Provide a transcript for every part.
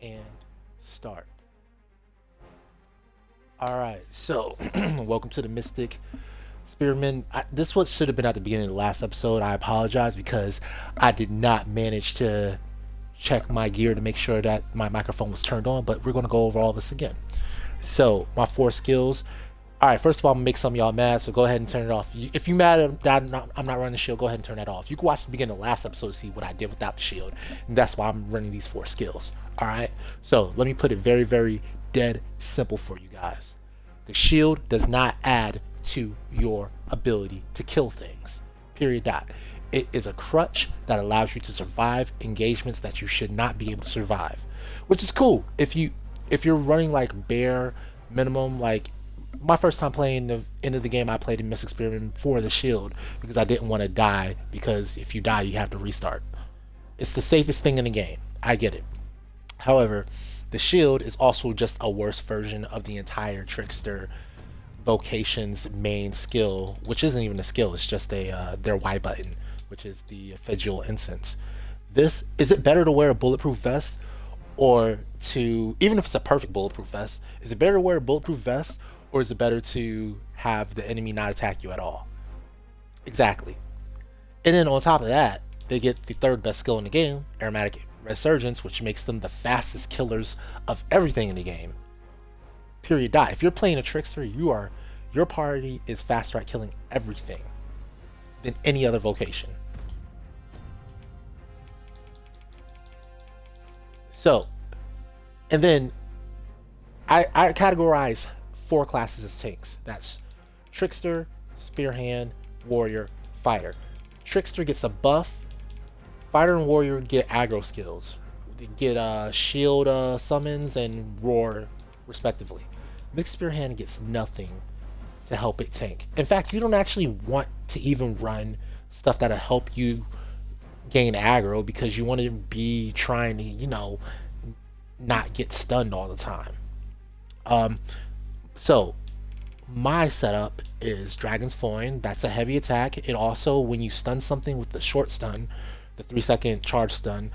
and start. All right, so welcome to the Mystic Spearman. This what should have been at the beginning of the last episode. I apologize because I did not manage to check my gear to make sure that my microphone was turned on, but we're going to go over all this again. So, my four skills. All right, first of all, I'm gonna make some of y'all mad, so go ahead and turn it off. If you mad that I'm not running the shield, go ahead and turn that off. You can watch the beginning of the last episode to see what I did without the shield, and that's why I'm running these four skills. All right, so let me put it very, very dead simple for you guys. The shield does not add to your ability to kill things. Period. Dot. It is a crutch that allows you to survive engagements that you should not be able to survive, which is cool if you're running like bare minimum. Like my first time playing the end of the game, I played in Mystic Experiment for the shield because I didn't want to die, because if you die you have to restart. It's the safest thing in the game, I get it. However, the shield is also just a worse version of the entire trickster vocation's main skill, which isn't even a skill, it's just a their Y button, which is the Fiducial Incense. This is it better to wear a bulletproof vest, or to, even if it's a perfect bulletproof vest, is it better to wear a bulletproof vest, or is it better to have the enemy not attack you at all? Exactly. And then on top of that, they get the third best skill in the game, Aromatic Resurgence, which makes them the fastest killers of everything in the game. Period. Dot. If you're playing a trickster, your party is faster at killing everything than any other vocation. So, and then I categorize four classes as tanks. That's Trickster, Spearhand, Warrior, Fighter. Trickster gets a buff. Fighter and Warrior get aggro skills. They get shield summons and roar, respectively. Mixed Spearhand gets nothing to help it tank. In fact, you don't actually want to even run stuff that'll help you gain aggro, because you want to be trying to, not get stunned all the time. Um, so my setup is Dragon's Foin. That's a heavy attack. It also, when you stun something with the short stun, the 3-second charge stun,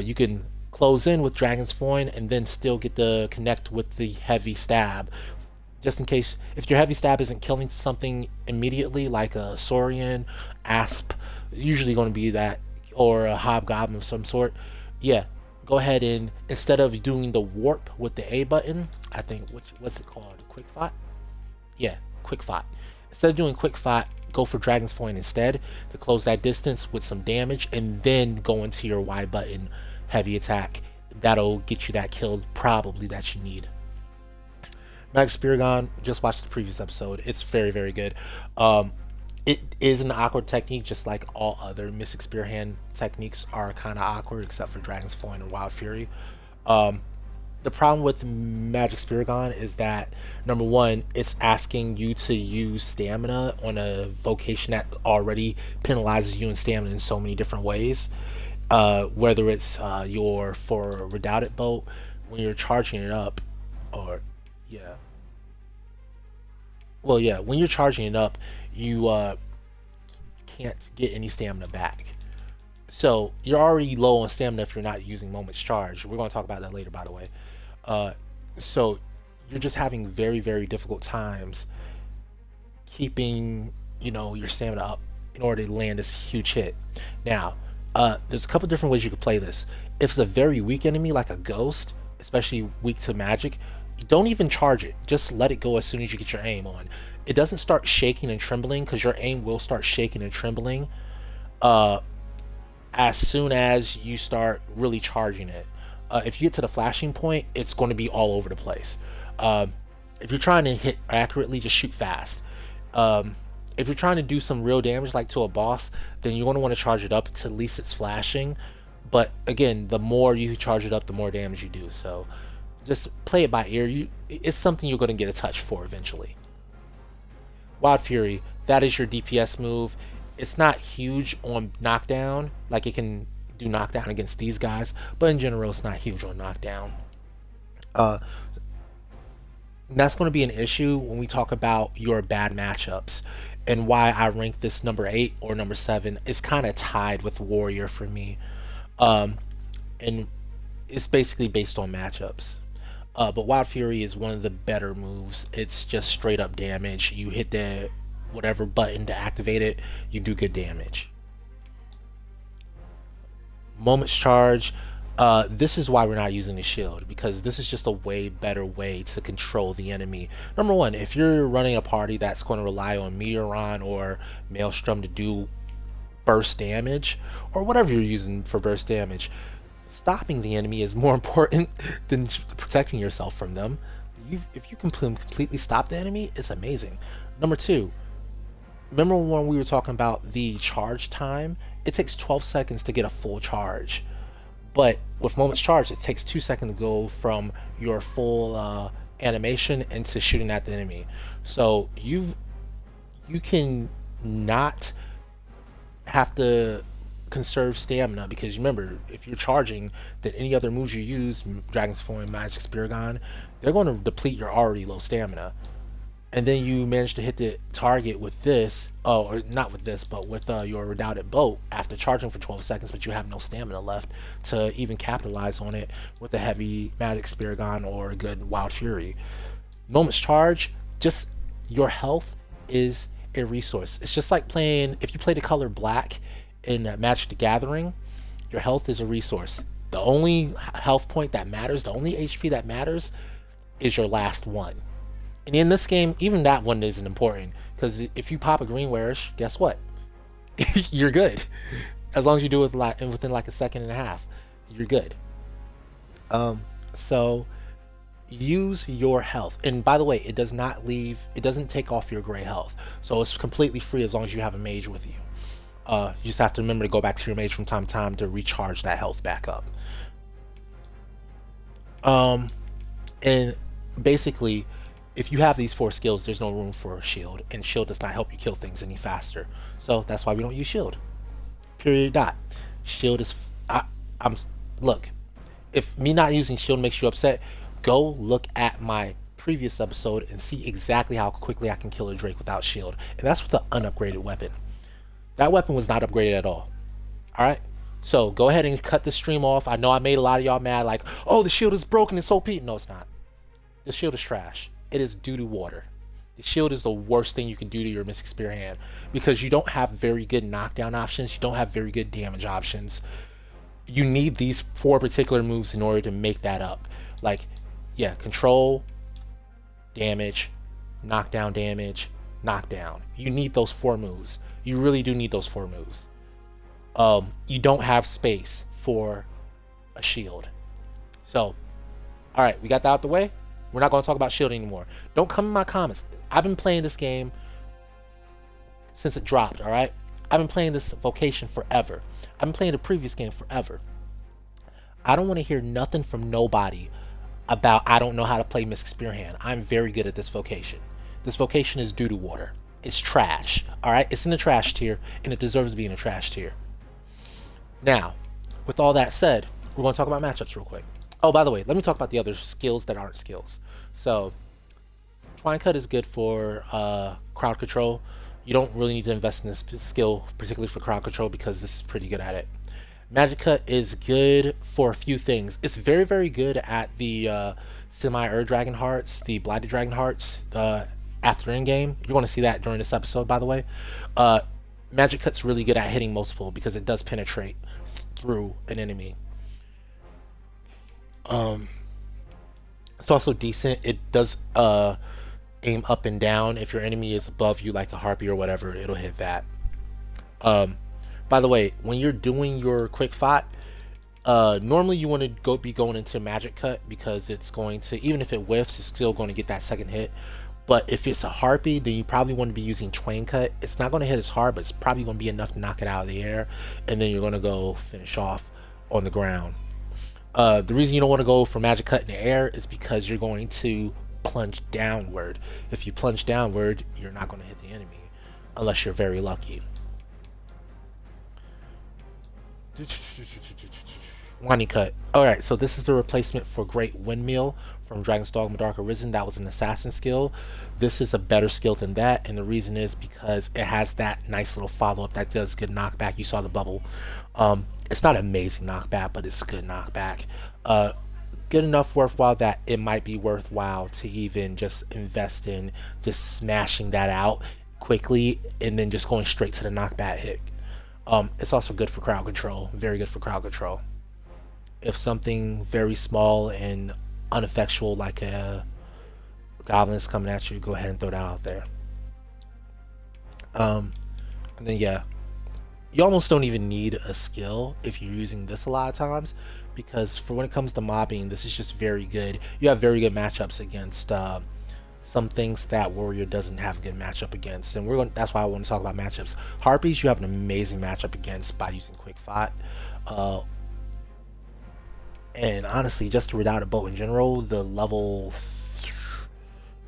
you can close in with Dragon's Foin and then still get to connect with the heavy stab. Just in case, if your heavy stab isn't killing something immediately, like a Saurian, Asp, usually going to be that, or a Hobgoblin of some sort, yeah, go ahead and, instead of doing the warp with the A button, I think, what's it called? Quick Fight? Yeah, Quick Fight. Instead of doing Quick Fight, go for Dragon's Foin instead to close that distance with some damage, and then go into your Y button heavy attack. That'll get you that kill probably that you need. Magic Spearhand, just watched the previous episode. It's very, very good. It is an awkward technique, just like all other Mystic Spearhand techniques are kind of awkward, except for Dragon's Foin and Wild Fury. Um, the problem with Magic Spearhand is that, number one, it's asking you to use stamina on a vocation that already penalizes you in stamina in so many different ways. Whether it's your for Redoubted Bolt, when you're charging it up, or yeah, well, yeah, when you're charging it up, you can't get any stamina back. So you're already low on stamina if you're not using Moment's Charge. We're going to talk about that later, by the way. Uh, so you're just having very, very difficult times keeping, your stamina up in order to land this huge hit. Now, there's a couple different ways you could play this. If it's a very weak enemy like a ghost, especially weak to magic, don't even charge it. Just let it go as soon as you get your aim on. It doesn't start shaking and trembling, because your aim will start shaking and trembling uh, as soon as you start really charging it. If you get to the flashing point, it's going to be all over the place. Um, if you're trying to hit accurately, just shoot fast. If you're trying to do some real damage, like to a boss, then you're going to want to charge it up to at least it's flashing. But again, the more you charge it up, the more damage you do. So just play it by ear. It's something you're going to get a touch for eventually. Wild Fury, that is your DPS move. It's not huge on knockdown, like it can do knockdown against these guys, but in general, it's not huge on knockdown. Uh, that's going to be an issue when we talk about your bad matchups, and why I rank this number 8 or number 7 is kind of tied with Warrior for me. Um, and It's basically based on matchups. But Wild Fury is one of the better moves. It's just straight up damage. You hit the whatever button to activate it, you do good damage. Moment's Charge. This is why we're not using the shield, because this is just a way better way to control the enemy. Number one, if you're running a party that's going to rely on Meteoron or Maelstrom to do burst damage, or whatever you're using for burst damage, stopping the enemy is more important than protecting yourself from them. If you can completely stop the enemy, it's amazing. Number two, remember when we were talking about the charge time? It takes 12 seconds to get a full charge. But with Moment's Charge, it takes 2 seconds to go from your full animation into shooting at the enemy. So you can not have to conserve stamina, because remember, if you're charging, then any other moves you use, Dragon's Form, Magic Spearhand, they're going to deplete your already low stamina. And then you manage to hit the target with this, oh, or not with this, but with your Redoubted Boat after charging for 12 seconds, but you have no stamina left to even capitalize on it with a heavy Magic Spear Gun or a good Wild Fury. Moment's Charge, just your health is a resource. It's just like playing, if you play the color black in Magic the Gathering, your health is a resource. The only health point that matters, the only HP that matters, is your last one. And in this game, even that one isn't important, because if you pop a green Warish, guess what? You're good. As long as you do it within like a second and a half, you're good. So use your health. And by the way, it doesn't take off your gray health. So it's completely free as long as you have a mage with you. You just have to remember to go back to your mage from time to time to recharge that health back up. And basically, if you have these four skills, there's no room for a shield, and shield does not help you kill things any faster. So that's why we don't use shield. Period. Dot. Shield is. I'm. Look, if me not using shield makes you upset, go look at my previous episode and see exactly how quickly I can kill a Drake without shield, and that's with the unupgraded weapon. That weapon was not upgraded at all. All right. So go ahead and cut the stream off. I know I made a lot of y'all mad, like, oh, the shield is broken, it's OP. No, it's not. The shield is trash. It is due to water. The shield is the worst thing you can do to your Mystic Spearhand, because you don't have very good knockdown options. You don't have very good damage options. You need these four particular moves in order to make that up. Like, yeah, control, damage, knockdown damage, knockdown. You need those four moves. You really do need those four moves. You don't have space for a shield. So, all right, we got that out the way. We're not going to talk about shield anymore. Don't come in my comments. I've been playing this game since it dropped, all right? I've been playing this vocation forever. I've been playing the previous game forever. I don't want to hear nothing from nobody about I don't know how to play Mystic Spearhand. I'm very good at this vocation. This vocation is due to water. It's trash, all right? It's in the trash tier, and it deserves to be in the trash tier. Now, with all that said, we're going to talk about matchups real quick. Oh, by the way, let me talk about the other skills that aren't skills. So, Twine Cut is good for crowd control. You don't really need to invest in this skill, particularly for crowd control, because this is pretty good at it. Magic Cut is good for a few things. It's very, very good at the semi-Earthwyrm Dragon hearts, the Blightcloud Dragon hearts after endgame. You're going to see that during this episode, by the way. Magic Cut's really good at hitting multiple, because it does penetrate through an enemy. It's also decent. It does aim up and down. If your enemy is above you, like a harpy or whatever, it'll hit that. By the way, when you're doing your quick fight, normally you want to be going into Magic Cut, because it's going to, even if it whiffs, it's still going to get that second hit. But if it's a harpy, then you probably want to be using Twine Cut. It's not going to hit as hard, but it's probably going to be enough to knock it out of the air, and then you're going to go finish off on the ground. The reason you don't want to go for Magic Cut in the air is because you're going to plunge downward. If you plunge downward, you're not going to hit the enemy, unless you're very lucky. Winding Cut. Alright, so this is the replacement for Great Windmill from Dragon's Dogma Dark Arisen. That was an assassin skill. This is a better skill than that, and the reason is because it has that nice little follow-up that does good knockback. You saw the bubble. It's not amazing knockback, but it's good knockback. Uh, Good enough worthwhile that it might be worthwhile to even just invest in just smashing that out quickly and then just going straight to the knockback hit. It's also good for crowd control, very good for crowd control. If something very small and ineffectual like a goblin is coming at you, go ahead and throw that out there. Um, and then yeah, you almost don't even need a skill if you're using this a lot of times, because for when it comes to mobbing, this is just very good. You have very good matchups against some things that warrior doesn't have a good matchup against, and that's why I want to talk about matchups. Harpies, you have an amazing matchup against by using quick thought. uh, and honestly, just to read out a boat in general, the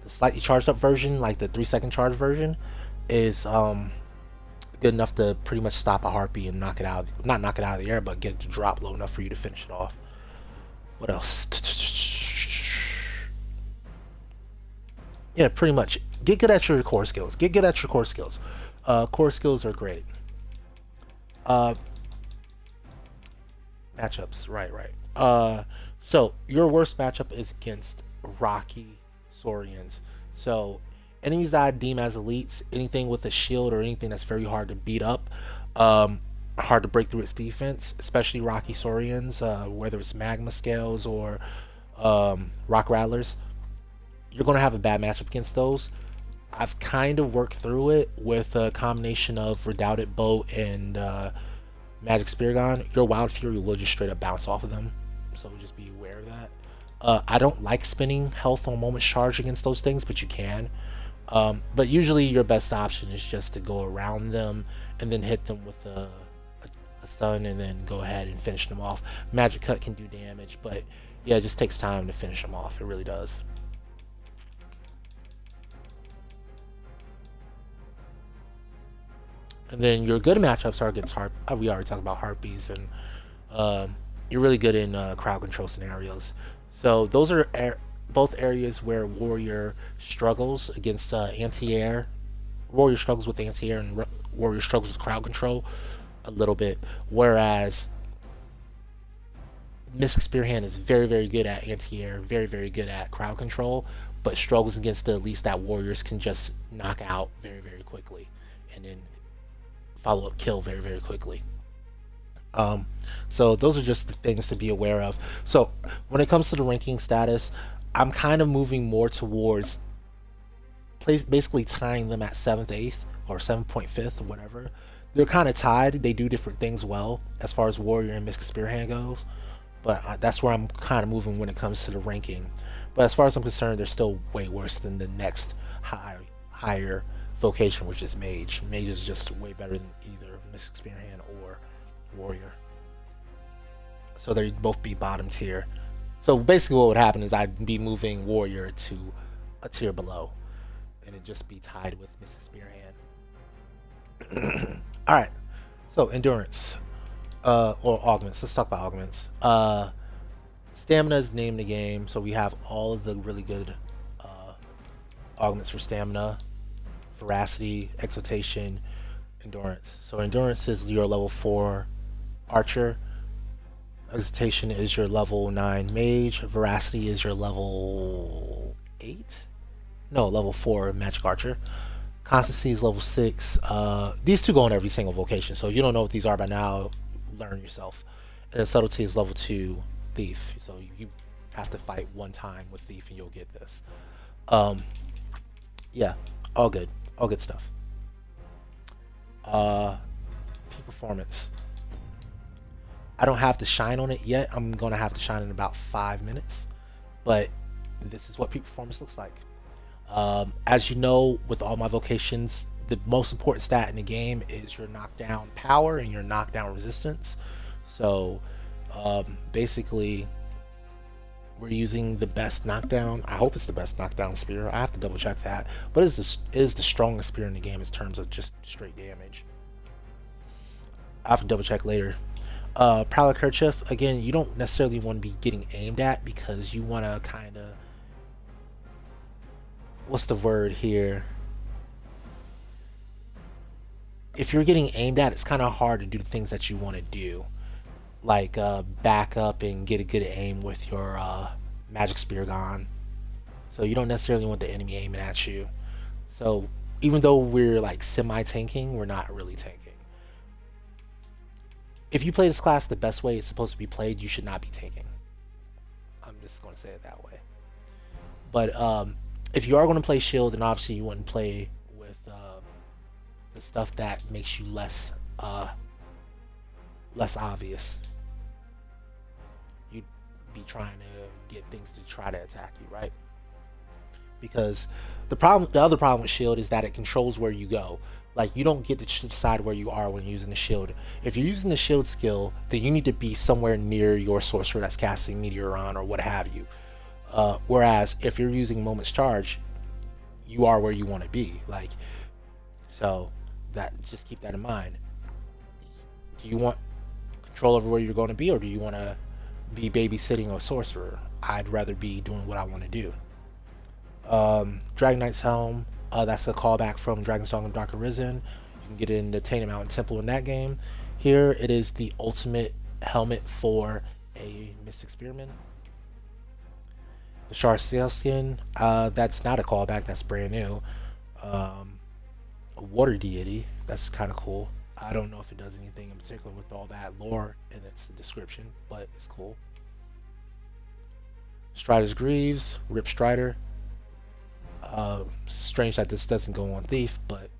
slightly charged up version, like the 3 second charge version, is good enough to pretty much stop a harpy and knock it out. Not knock it out of the air, but get it to drop low enough for you to finish it off. What else? Yeah, pretty much. Get good at your core skills. Get good at your core skills. Core skills are great. Uh, Matchups, right, right. So your worst matchup is against Rocky Saurians. So enemies that I deem as elites, anything with a shield or anything that's very hard to beat up, hard to break through its defense, especially Rocky Saurians, whether it's magma scales or rock rattlers, you're going to have a bad matchup against those. I've kind of worked through it with a combination of Redoubted Boat and Magic Spearhand. Your Wild Fury will just straight up bounce off of them, so just be aware of that. I don't like spending health on moment charge against those things, but you can. But usually your best option is just to go around them and then hit them with a stun and then go ahead and finish them off. Magic Cut can do damage, but yeah, it just takes time to finish them off. It really does. And then your good matchups are against Harp. We already talked about Harpies, and uh, you're really good in crowd control scenarios. So those are both areas where Warrior struggles against anti-air. Warrior struggles with anti-air, and Warrior struggles with crowd control a little bit. Whereas Mystic Spearhand is very, very good at anti-air, very, very good at crowd control, but struggles against the elites that Warriors can just knock out very, very quickly, and then follow up kill very, very quickly. Um, so those are just the things to be aware of. So when it comes to the ranking status, I'm kind of moving more towards basically tying them at 7th, 8th, or 7.5th, or whatever. They're kind of tied. They do different things well as far as Warrior and Mystic Spearhand goes, but that's where I'm kind of moving when it comes to the ranking. But as far as I'm concerned, they're still way worse than the next higher vocation, which is Mage. Mage is just way better than either Mystic Spearhand or Warrior. So they'd both be bottom tier. So basically, what would happen is I'd be moving Warrior to a tier below, and it'd just be tied with Mystic Spearhand. All right. So endurance, or augments. Let's talk about augments. Stamina is the name of the game. So we have all of the really good augments for stamina: veracity, exaltation, endurance. So endurance is your level 4 archer. Exaltation is your level 9 mage. Veracity is your level 8. No, level 4 magic archer. Constancy is level 6. These two go on every single vocation, so if you don't know what these are by now, learn yourself. And then subtlety is level 2 thief. So you have to fight one time with thief and you'll get this. Um, yeah, all good. All good stuff. Peak performance. I don't have to shine on it yet. I'm going to have to shine in about 5 minutes. But this is what peak performance looks like. As you know, with all my vocations, the most important stat in the game is your knockdown power and your knockdown resistance. So basically, we're using the best knockdown. I hope it's the best knockdown spear. I have to double check that. But it is the strongest spear in the game in terms of just straight damage. I have to double check later. Prowler Kerchief, again, you don't necessarily want to be getting aimed at because you want to kind of, what's the word here? If you're getting aimed at, it's kind of hard to do the things that you want to do. like back up and get a good aim with your magic spear gone. So you don't necessarily want the enemy aiming at you. So even though we're like semi-tanking, we're not really tanking. If you play this class the best way it's supposed to be played, you should not be tanking. I'm just going to say it that way. But if you are going to play shield, then obviously you wouldn't play with the stuff that makes you less obvious. You'd be trying to get things to try to attack you, right? Because the other problem with shield is that it controls where you go. Like, you don't get to decide where you are when using the shield. If you're using the shield skill, then you need to be somewhere near your sorcerer that's casting meteor on or what have you. Whereas if you're using moment's charge, you are where you want to be. Like, so that, just keep that in mind. Do you want control over where you're going to be, or do you want to be babysitting a sorcerer? I'd rather be doing what I want to do. Dragon Knight's Helm, that's a callback from Dragon's Dogma Dark Arisen. You can get it in the Tainted Mountain Temple in that game. Here it is the ultimate helmet for a Mystic Spearman. The Shard Scaleskin, that's not a callback, that's brand new. A water deity, that's kind of cool. I don't know if it does anything in particular with all that lore in its description, but it's cool. Strider's Greaves, Rip Strider. Strange that this doesn't go on Thief, but it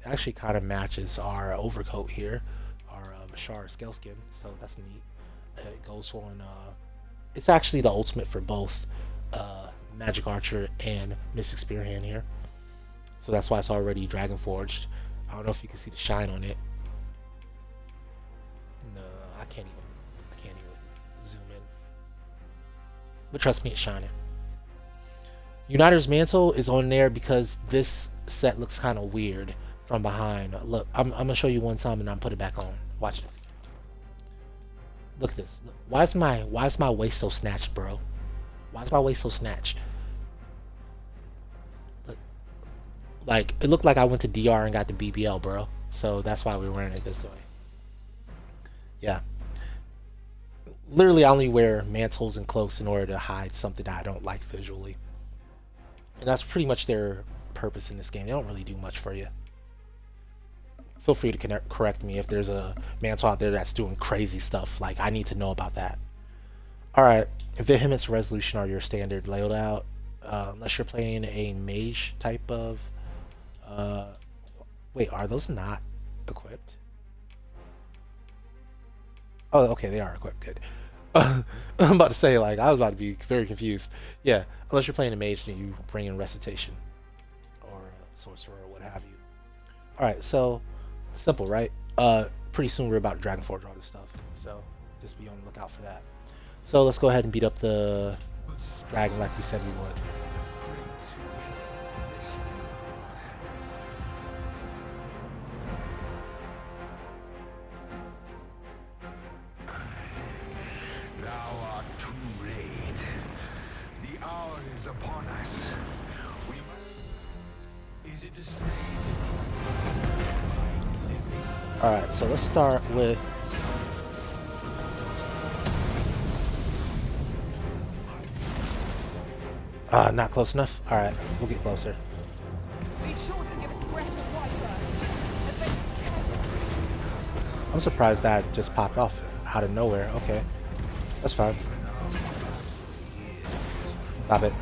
actually kind of matches our overcoat here, our Bashar Scaleskin, so that's neat. It goes on, it's actually the ultimate for both Magic Archer and Mystic Spearhand here, so that's why it's already Dragon Forged. I don't know if you can see the shine on it. No, I can't even zoom in, but trust me, it's shining. Uniter's Mantle is on there because this set looks kind of weird from behind. Look, I'm gonna show you one time and I'm put it back on. Watch this. Look at this. Look, why is my waist so snatched, bro? Why is my waist so snatched? Look, like, it looked like I went to DR and got the BBL, bro. So that's why we're wearing it this way. Yeah. Literally, I only wear mantles and cloaks in order to hide something that I don't like visually. And that's pretty much their purpose in this game. They don't really do much for you. Feel free to correct me if there's a mantle out there that's doing crazy stuff. Like, I need to know about that. Alright, Vehemence, Resolution are your standard layout. Unless you're playing a mage type of... wait, are those not equipped? Oh, okay, they are equipped. Good. I'm about to say, like, I was about to be very confused. Yeah, unless you're playing a mage, then you bring in Recitation or a sorcerer or what have you. Alright, so simple, right? Pretty soon we're about to Dragon Forge all this stuff, so just be on the lookout for that. So let's go ahead and beat up the dragon like we said we would. Upon us. Is it to stay? Alright, so let's start with not close enough. Alright, we'll get closer. I'm surprised that just popped off out of nowhere. Okay, that's fine. Stop it.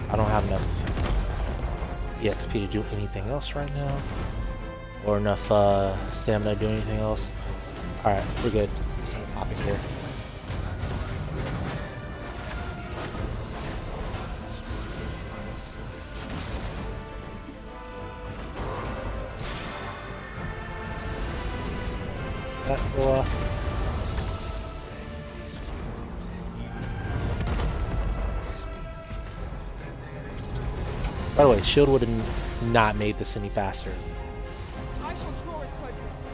I don't have enough EXP to do anything else right now, or enough stamina to do anything else. Alright, we're good. Pop in here. That go off. By the way, shield would have not made this any faster. I shall draw its focus.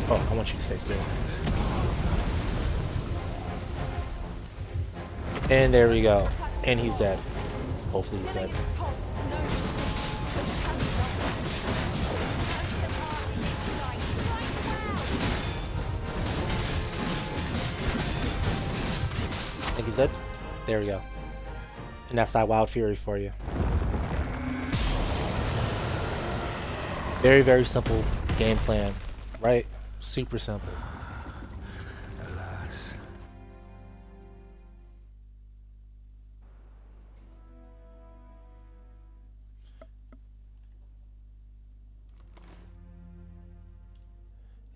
Oh, I want you to stay still. And there we go. And he's dead. Hopefully he's dead. I think he's dead. There we go. And that's that Wild Fury for you. Very, very simple game plan, right? Super simple. Alas.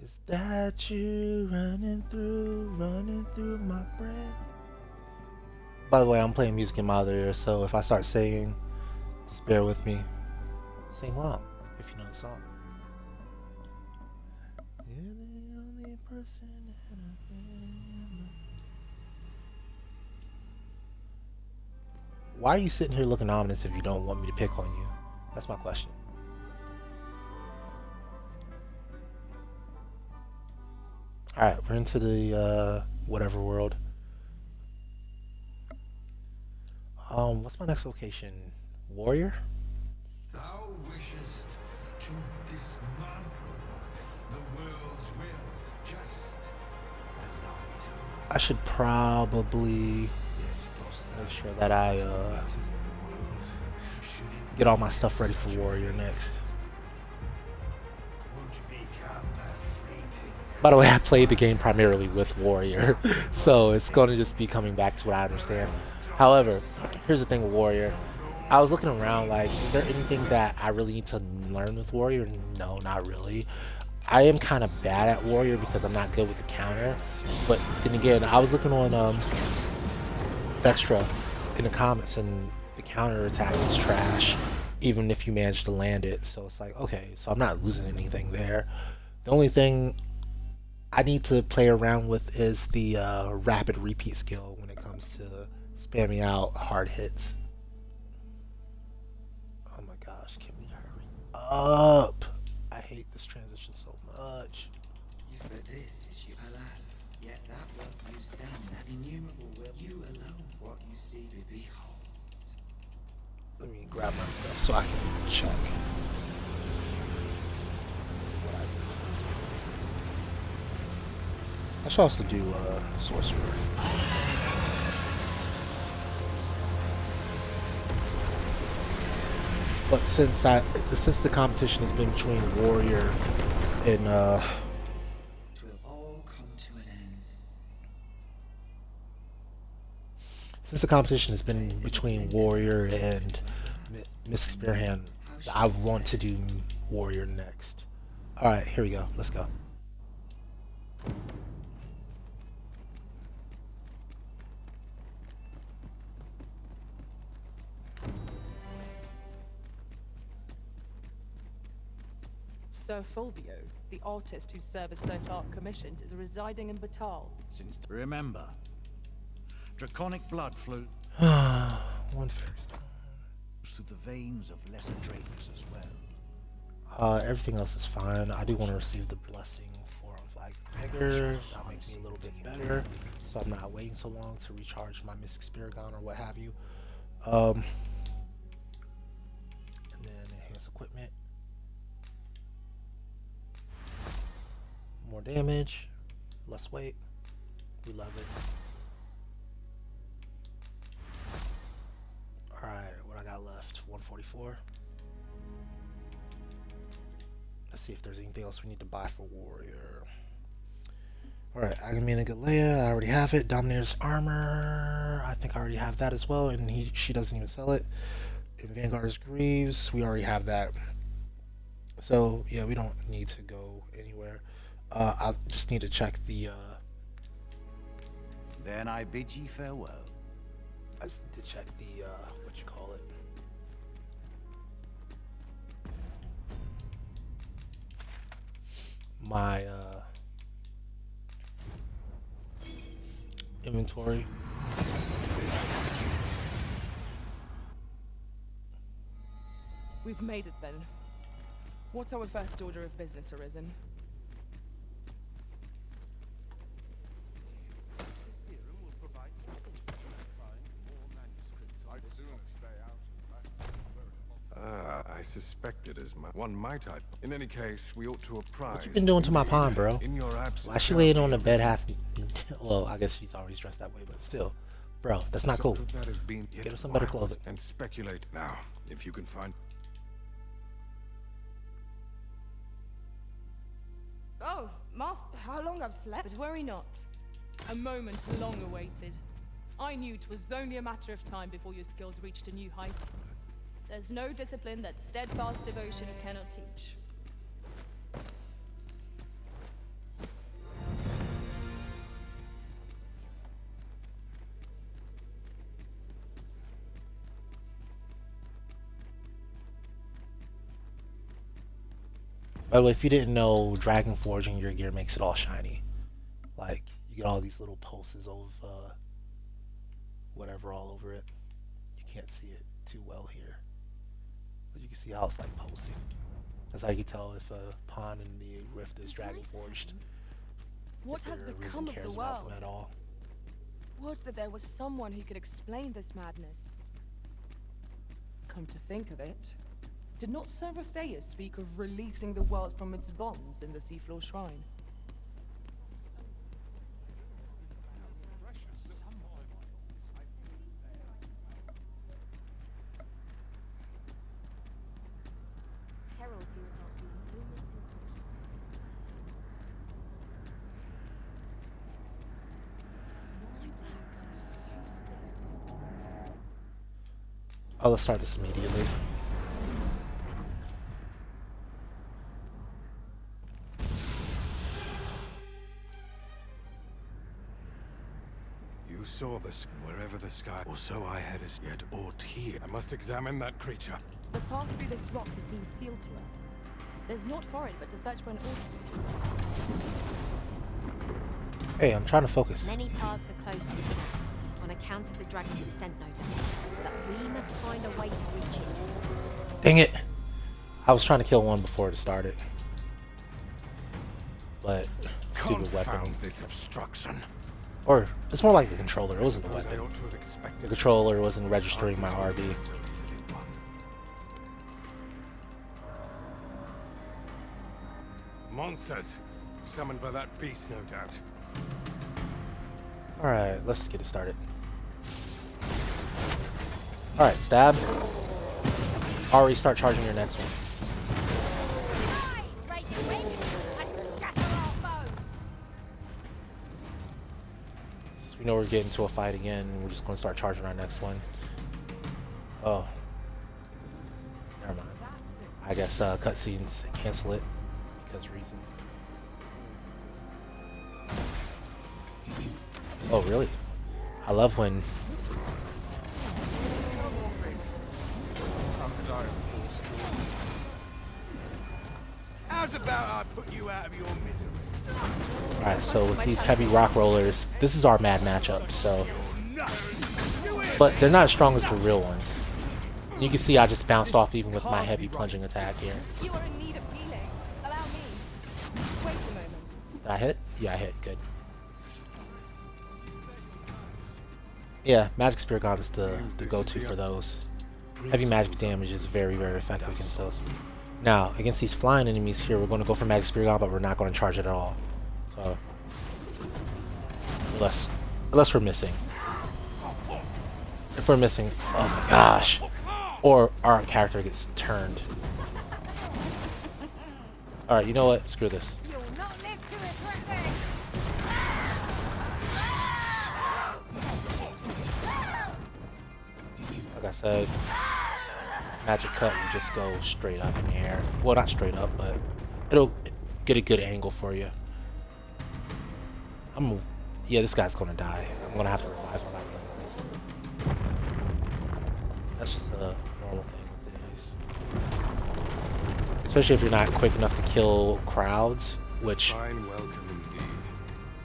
Is that you running through my brain? By the way, I'm playing music in my other ear, so if I start singing, just bear with me. Sing along if you know the song. You're the only person that I remember. Why are you sitting here looking ominous if you don't want me to pick on you? That's my question. Alright, we're into the whatever world. What's my next location? Warrior? Thou wishest to dismantle the world's will, just as I do. I should probably make sure that I get all my stuff ready for Warrior next. By the way, I played the game primarily with Warrior, so it's going to just be coming back to what I understand. However, here's the thing with Warrior. I was looking around like, is there anything that I really need to learn with Warrior? No, not really. I am kind of bad at Warrior because I'm not good with the counter. But then again, I was looking on Vextra in the comments, and the counter attack is trash, even if you manage to land it. So it's like, okay, so I'm not losing anything there. The only thing I need to play around with is the rapid repeat skill when it comes to spamming out hard hits. Oh my gosh, can we hurry up? I hate this transition so much. For this is you, alas, yet that will you stand, innumerable will you alone, what you see to behold. Let me grab my stuff so I can check what I do. I should also do sorcerer. But since the competition has been between Warrior and Twill all come to an end. since the competition has been between Warrior and Miss Spearhand, I want to do Warrior next. All right, here we go. Let's go. Sir Fulvio, the artist whose service Search Art commissioned, is residing in Batal. Since remember, draconic blood flows One first. through the veins of lesser drakes as well. Everything else is fine. I do want to receive the blessing for like vigor. That makes me a little bit better, so I'm not waiting so long to recharge my Mystic Spearhand or what have you. And then enhance equipment. More damage, less weight. We love it. Alright, what I got left? 144. Let's see if there's anything else we need to buy for Warrior. Alright, Agamemnon Galea, I already have it. Dominator's Armor, I think I already have that as well, and she doesn't even sell it. And Vanguard's Greaves, we already have that. So, yeah, we don't need to go anywhere. I just need to check the, Then I bid ye farewell. I just need to check the, what you call it. My, inventory. We've made it then. What's our first order of business, Arisen? I suspected as much. One might I. In any case, we ought to apprise. What you been doing to my pawn, bro? In your absence. Why she laying on the bed half? Well, I guess she's always dressed that way, but still, bro, that's not cool. Get her some better clothing. And speculate now, if you can find. Oh, Master, how long I've slept? But worry not. A moment long awaited. I knew 'twas only a matter of time before your skills reached a new height. There's no discipline that steadfast devotion cannot teach. By the way, if you didn't know, Dragon Forging your gear makes it all shiny. Like, you get all these little pulses of whatever all over it. You can't see it too well here, but you can see how it's like pulsing. That's how you can tell if a pawn in the rift is Dragon Forged. What has become of the world? At all. Would that there was someone who could explain this madness. Come to think of it, did not Seratheus speak of releasing the world from its bonds in the Seafloor Shrine? Oh, let's start this immediately. You saw this wherever the sky, or so I had as yet ought here. I must examine that creature. The path through this rock has been sealed to us. There's naught for it but to search for an order. Hey, I'm trying to focus. Many paths are closed to us on account of the dragon's descent, no doubt. But we must find a way to reach it. Dang it! I was trying to kill one before it started, but stupid weapon. Confound this obstruction. Or it's more like the controller. It wasn't the Suppose I weapon. ought to have expected The controller wasn't registering my RB. Monsters, summoned by that beast, no doubt. All right, let's get it started. All right, stab. Already start charging your next one. So we know we're getting into a fight again, and we're just going to start charging our next one. Oh. Never mind. I guess cutscenes cancel it because reasons. Oh, really? I love when... How's about I put you out of your misery? Alright, so with these heavy rock rollers, this is our mad matchup, so... But they're not as strong as the real ones. You can see I just bounced off even with my heavy plunging attack here. You are in need of healing. Allow me. Wait a moment. Did I hit? Yeah, I hit. Good. Yeah, Magic Spear God is the go-to for those. Heavy magic damage is very, very effective against those. Now, against these flying enemies here, we're going to go for Magic Spear God, but we're not going to charge it at all. So, unless we're missing. If we're missing, oh my gosh. Or our character gets turned. Alright, you know what? Screw this. You'll not live to regret this. Like I said, magic cut will just go straight up in the air. Well, not straight up, but it'll get a good angle for you. Yeah, this guy's gonna die. I'm gonna have to revive him by the end of this. That's just a normal thing with these. Especially if you're not quick enough to kill crowds, which Fine welcome indeed.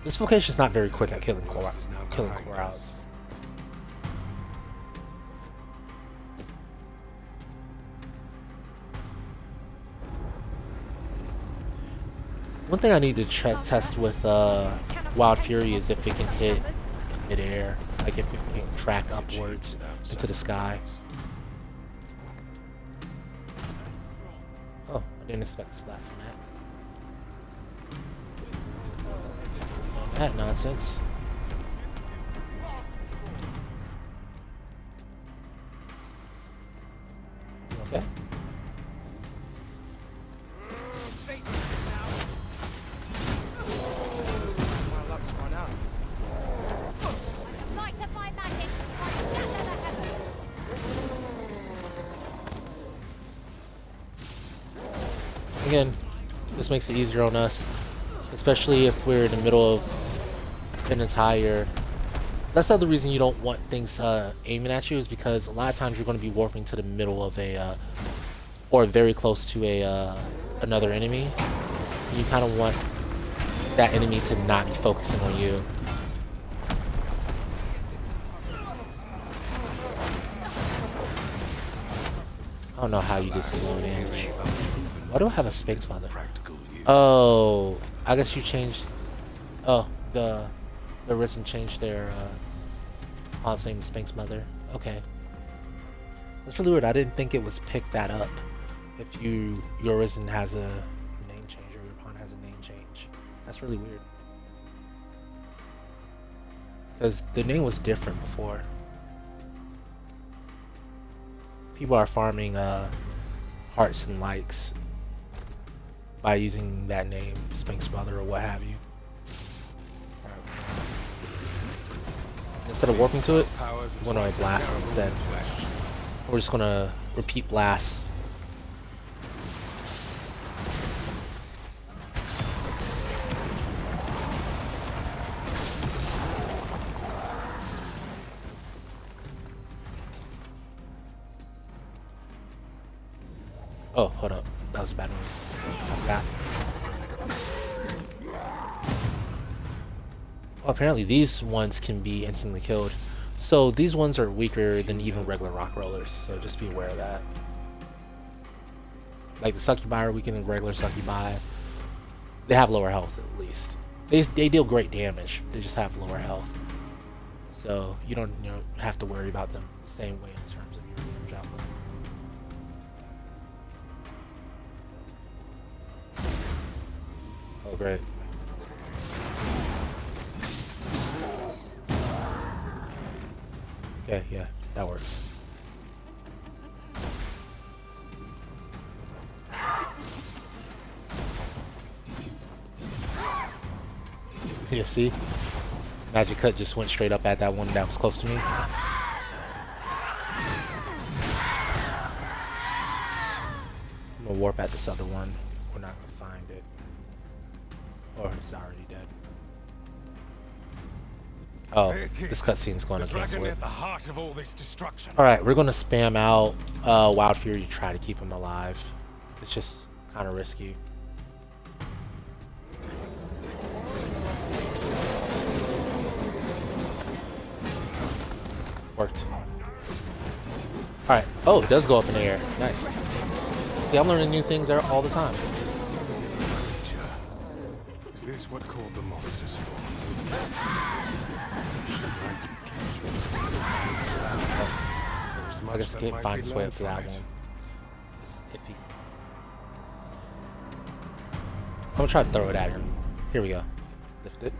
this vocation is not very quick at killing crowds. One thing I need to test with Wild Fury is if it can hit in midair. Like if you can track upwards into the sky. Oh, I didn't expect a splat from that. That nonsense. Okay. Again, this makes it easier on us, especially if we're in the middle of an entire... That's the other reason you don't want things aiming at you, is because a lot of times you're going to be warping to the middle of a, or very close to a another enemy. And you kind of want that enemy to not be focusing on you. I don't know how you did so low damage. Why do I have a Sphinx Mother? Oh, I guess you changed. Oh, the Risen changed their name to Sphinx Mother. Okay, that's really weird. I didn't think it was pick that up if your Risen has a name change or your pawn has a name change. That's really weird because the name was different before. People are farming hearts and likes by using that name, Sphinx Mother or what have you. Instead of warping to it, we're going to blast it instead. We're just going to repeat blasts. Oh, hold up. That was a bad move. I forgot. Well, apparently these ones can be instantly killed. So these ones are weaker than even regular rock rollers, so just be aware of that. Like the succubi are weaker than regular succubi. They have lower health at least. They deal great damage. They just have lower health. So you don't have to worry about them the same way in terms of your damage output. Oh great. Okay, yeah, that works. Yeah, see? Magic Cut just went straight up at that one that was close to me. I'm gonna warp at this other one. We're not gonna find it. Or it's already dead. Oh, this cutscene's going to cancel it. Alright, we're going to spam out Wild Fury to try to keep him alive. It's just kind of risky. Worked. Alright. Oh, it does go up in the air. Nice. Yeah, I'm learning new things there all the time. Is this what called the monsters for? I guess can't find his way up to that one. It's iffy. I'm gonna try to throw it at him. Here we go. Lift it.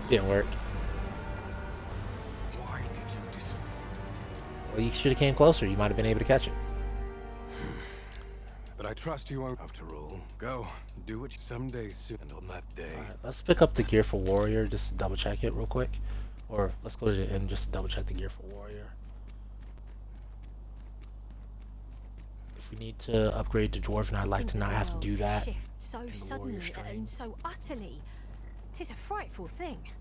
Didn't work. Why did you destroy? Well, you should have came closer. You might have been able to catch it. But I trust you won't. After all, go do it someday soon. And on that day, Alright, let's pick up the gear for warrior just to double check it real quick. Or let's go to the end just to double check the gear for warrior. If we need to upgrade to dwarven, I'd like to not have to do that. Shift so in the suddenly warrior stream. and so utterly. 'Tis a frightful thing.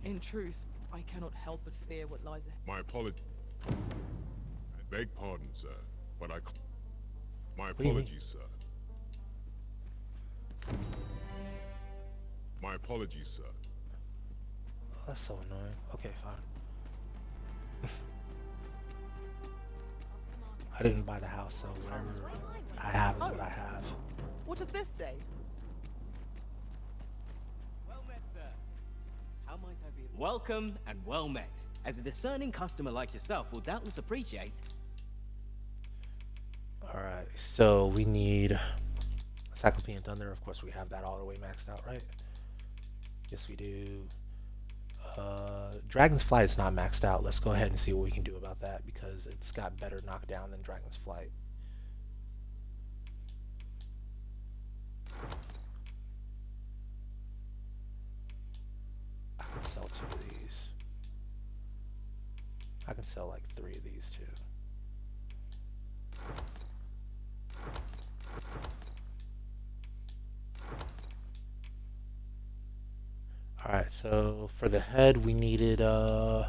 In truth, I cannot help but fear what lies ahead. My apologies. I beg pardon, sir, but my do you mean? apologies, sir. My apologies, sir. Oh, that's so annoying. Okay, fine. I didn't buy the house, so whatever I have is what I have. What does this say? Well met, sir. How might I be? Welcome and well met. As a discerning customer like yourself will doubtless appreciate. Alright, so we need Cyclopean Thunder. Of course, we have that all the way maxed out, right? Yes, we do. Dragon's Flight is not maxed out. Let's go ahead and see what we can do about that because it's got better knockdown than Dragon's Flight. I can sell 2 of these. I can sell like 3 of these too. Alright, so for the head we needed no,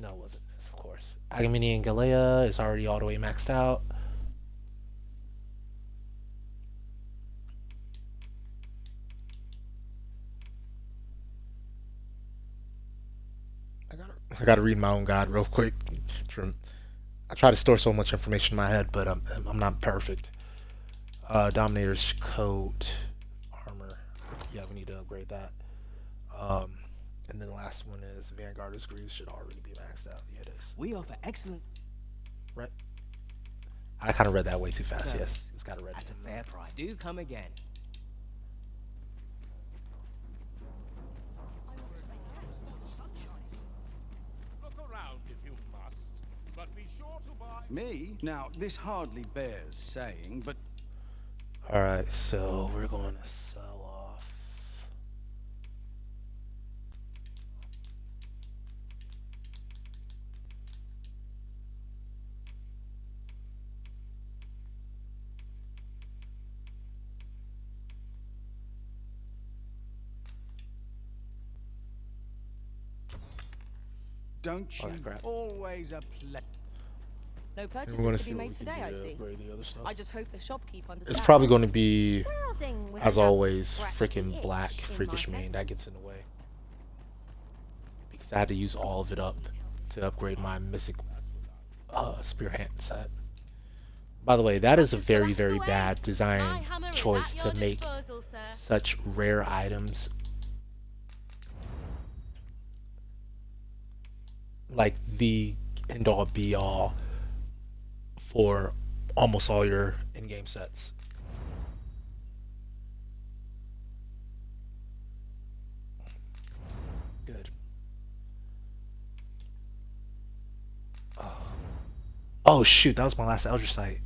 it wasn't this, of course. Agamemnon Galea is already all the way maxed out. I gotta read my own guide real quick. I try to store so much information in my head, but I'm not perfect. Dominator's coat, armor. Yeah, we need to upgrade that. And then the last one is Vanguard's Greaves should already be maxed out. Yeah, it is. We offer excellent. Right. I kind of read that way too fast. Yes, it's got a red. At a fair price. Do come again. Look around if you must, but be sure to buy. Me? Now, this hardly bears saying, but All right, so we're going to sell off. don't you crap. always a play? No We're purchases going to to see be what we made can today, do I to see. upgrade the other stuff. I just hope the shopkeep understands. It's probably going to be, Browsing was as enough to always, scratch the freaking itch black in my freakish mane. head. That gets in the way. Because I had to use all of it up to upgrade my mythic Spearhand set. By the way, that is a very, very bad design choice to make such rare items like the end all be all for almost all your in-game sets. Good. Oh shoot, that was my last Eldritch Sight.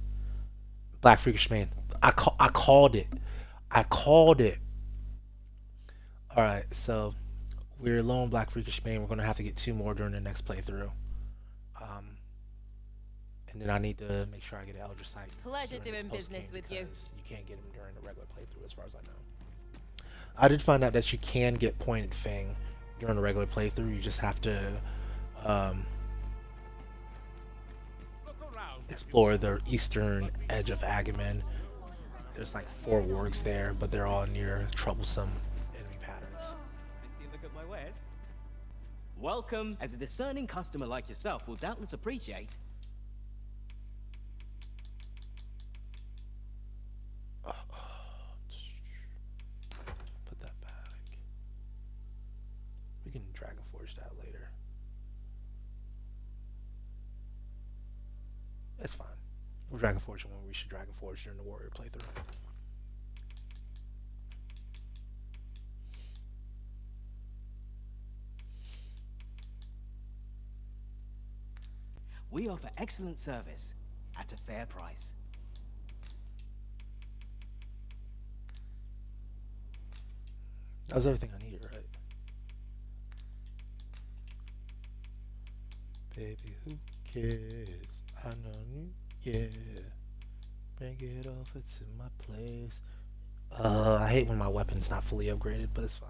Black Freakish Mane. I called it. I called it. Alright, so we're low on Black Freakish Mane. We're going to have to get 2 more during the next playthrough. And then I need to make sure I get Eldritch Sight. Pleasure during doing this business post-game with you. because you can't get them during the regular playthrough as far as I know. I did find out that you can get Pointed Fang during the regular playthrough. You just have to explore the eastern edge of Agamemnon. There's like 4 wargs there, but they're all near troublesome enemy patterns. Been seeing look at my wares. Welcome. As a discerning customer like yourself will doubtless appreciate. Put that back. We can Dragon Forge that later. It's fine. We're Dragon Forge when we should Dragon Forge during the Warrior playthrough. We offer excellent service at a fair price. That was everything I needed, right? Baby, who cares? I know you, yeah. Bring it over to my place. I hate when my weapon's not fully upgraded, but it's fine.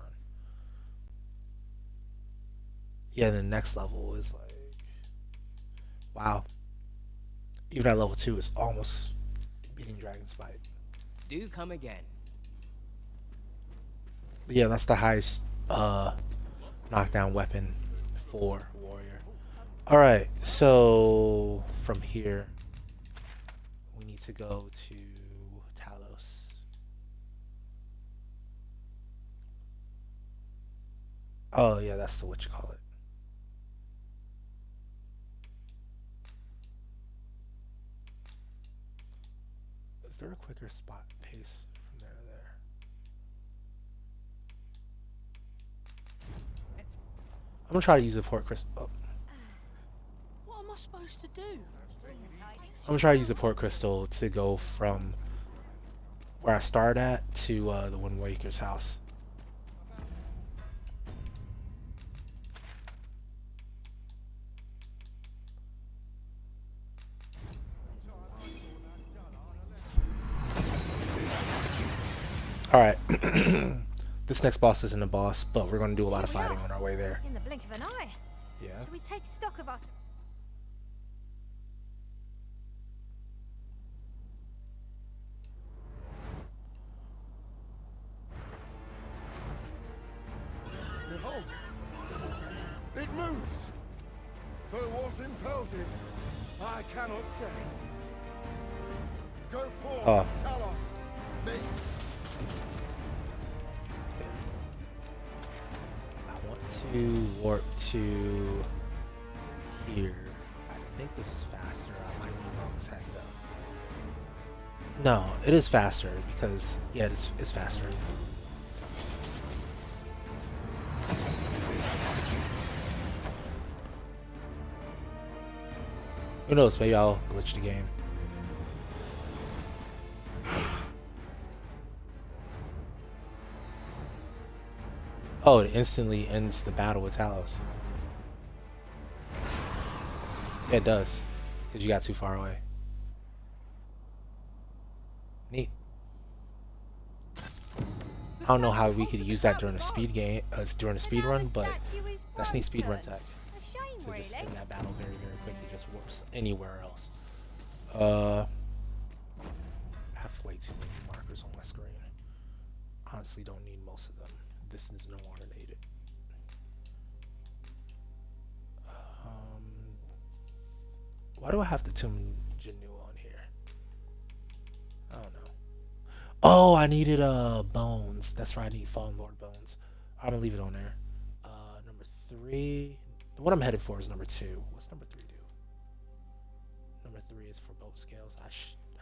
Yeah, the next level is like, wow. Even at level 2, it's almost beating Dragon's Bite. Do come again. But yeah, that's the highest knockdown weapon for Warrior. Alright, so from here, we need to go to Talos. Oh, yeah, that's the what you call it. Is there a quicker spot pace from there to there? I'm gonna try to use the port crystal. Oh. What am I supposed to do? I'm gonna try to use the port crystal to go from where I started at to the Wind Waker's house. Alright. This next boss isn't a boss, but we're gonna do a lot of fighting on our way there. In the blink of an eye. Yeah. Should we take stock of us? Behold! It moves! Though what impelled it, I cannot say. Go forth, Oh. Talos! Me! I want to warp to here. I think this is faster. I might be wrong as heck though. No, it is faster because yeah, it's faster. Who knows? Maybe I'll glitch the game. Oh, it instantly ends the battle with Talos. Yeah, it does. Because you got too far away. Neat. I don't know how we could use that during a speed game, during a speed run, but that's neat speed run tech. To just end that battle very, very quickly, just warps anywhere else. I have way too many markers on my screen. Honestly, don't need most of them. Distance no longer needed. Why do I have the Tomb Janu on here? I don't know. Oh, I needed bones. That's right, I need Fallen Lord bones. I'm gonna leave it on there. Number 3. The one I'm headed for is number 2. What's number 3 do? Number 3 is for boat scales. I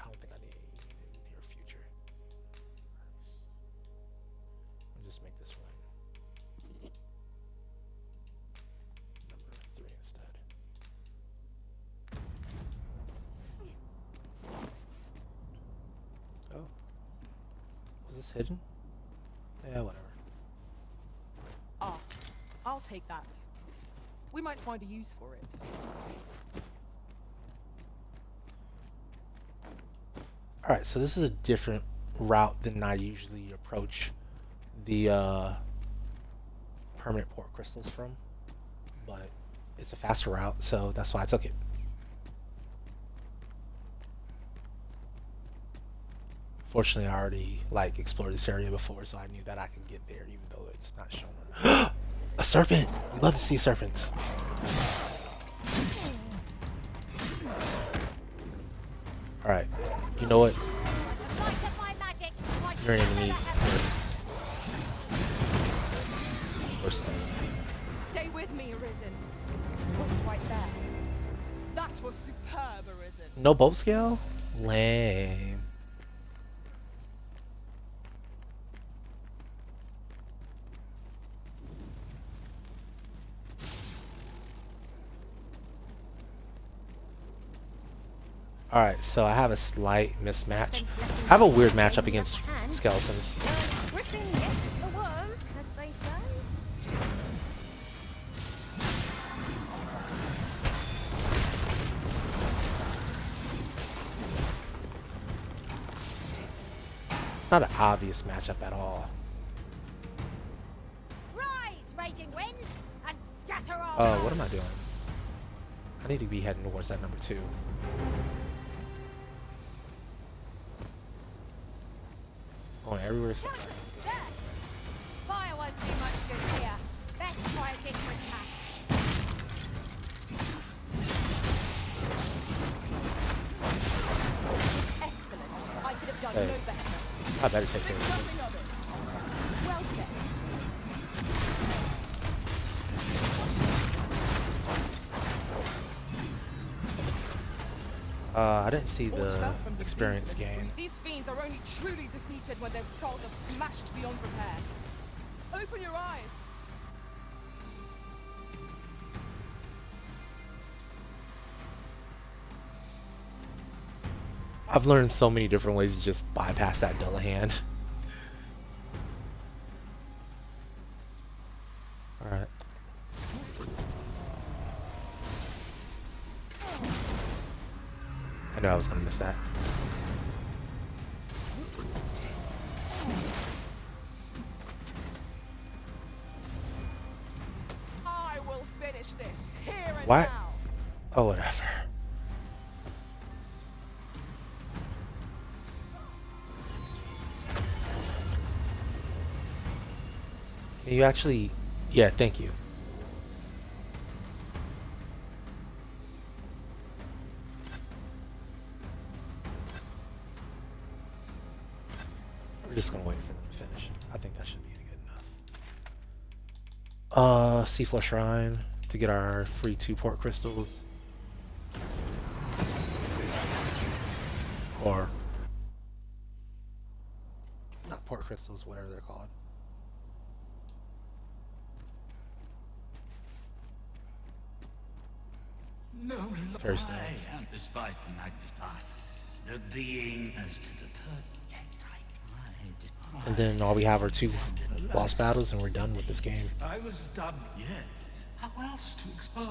don't think I need it in the near future. I'll just make this one number 3 instead. Oh. Was this hidden? Yeah, whatever. Ah, I'll take that. We might find a use for it. Alright, so this is a different route than I usually approach the permanent port crystals from, but it's a faster route, so that's why I took it. Fortunately, I already explored this area before, so I knew that I could get there even though it's not shown. A serpent! We love to see serpents. Alright, you know what? You're an enemy. First thing. Stay with me, Arisen. What's right there? That was superb, Arisen. No boat scale? Lame. Alright, so I have a slight mismatch. I have a weird matchup against skeletons. Griffin gets the worm, as they say. It's not an obvious matchup at all. Rise, raging winds, and scatter all. Oh, what am I doing? I need to be heading towards that number 2. Going everywhere except Fire won't do much good here. Best try a different tack. I'd Hey. know better. I better take care of this. Something of it. Well said. I didn't see All the fell from the experience beast. gain. These fiends are only truly defeated when their skulls are smashed beyond repair. Open your eyes. I've learned so many different ways to just bypass that Dullahan. Alright. I knew I was gonna miss that. I will finish this here and What? now. Oh, whatever. Can you actually... Yeah, thank you. We're just gonna wait for them to finish. I think that should be good enough. Seafloor Shrine to get our free 2 port crystals. Or not port crystals, whatever they're called. No Fairy lie, stones. and despite the magnitas, the being as to the projectile. And then all we have are 2 boss battles and we're done with this game. I was dubbed, yes. How else to explain?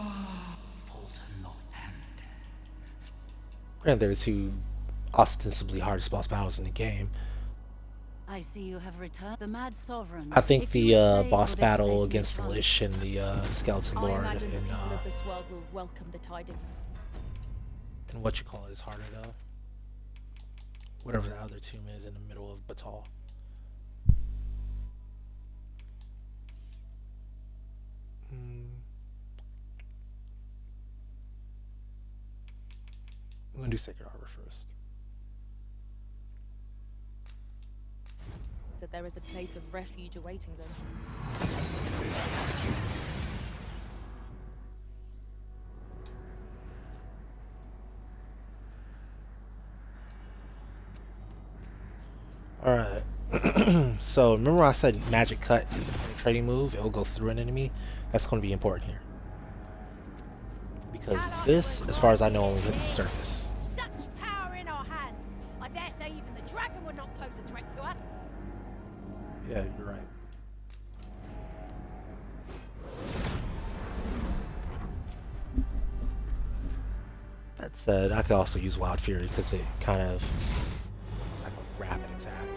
Falter not and Granted, they're the 2 ostensibly hardest boss battles in the game. I see you have returned. The Mad Sovereign. I think If you the would say boss for this battle place against the makes Lich and the Skeleton I Lord imagine the and people of this world will welcome the tidings. what you call it is harder though. Whatever the other tomb is in the middle of Batal. I'm gonna do Sacred Arbor first. That there is a place of refuge awaiting them. Alright. So remember I said Magic Cut is a penetrating move, it will go through an enemy? That's going to be important here. Because this, as far as I know, only hits the surface. Such power in our hands. I dare say even the dragon would not pose a threat to us. Yeah, you're right. That said, I could also use Wild Fury because it kind of... It's like a rapid attack.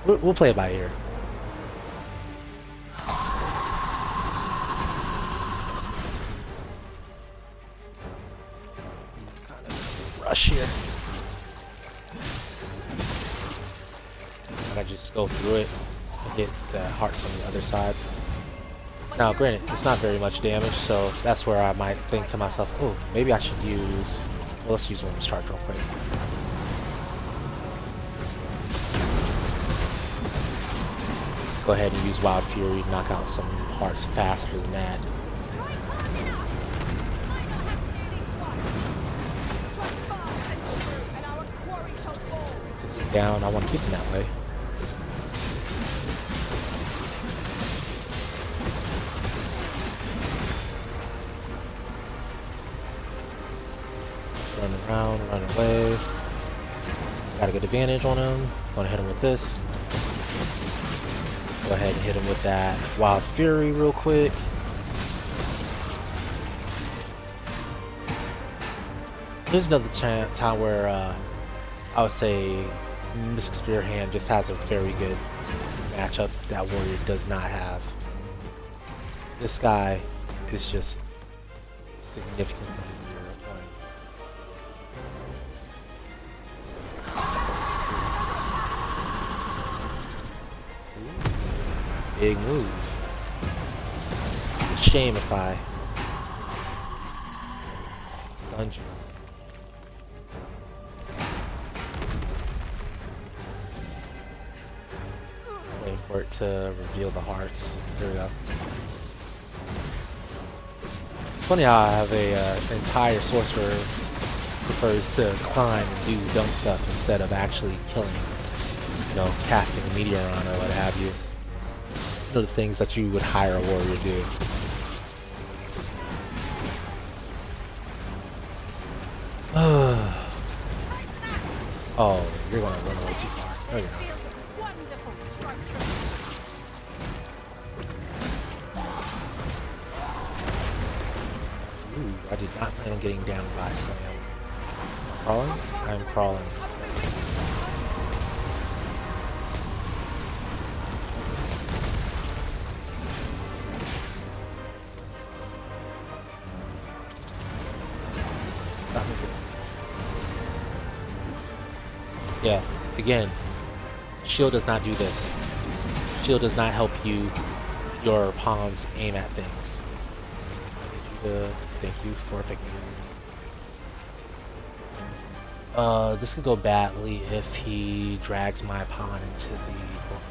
We'll play it by ear. Kind of rush here. I just go through it and get the hearts on the other side. Now, granted, it's not very much damage, so that's where I might think to myself, oh, maybe I should use... Well, let's use Woman's Charge real quick. Go ahead and use Wild Fury, knock out some hearts faster than that. Since he's down, I want to keep him that way. Run around, run away. Got a good advantage on him. Gonna hit him with this. Go ahead and hit him with that Wild Fury real quick. Here's another time where I would say Mystic Spearhand just has a very good matchup that Warrior does not have. This guy is just significantly easier opponent. Big move. Shame if I stunned you. for it to reveal the hearts. There we go. It's funny how I have a entire sorcerer prefers to climb and do dumb stuff instead of actually killing, you know, casting a meteor on or what have you. You know, the things that you would hire a warrior to do. Oh, you're gonna run away too far. No, you're not. Ooh, I did not plan on getting down by slam. Crawling? I'm crawling. Stop me. Yeah, again, shield does not do this. Shield does not help your pawns aim at things. Thank you for picking me. This could go badly if he drags my pawn into the book.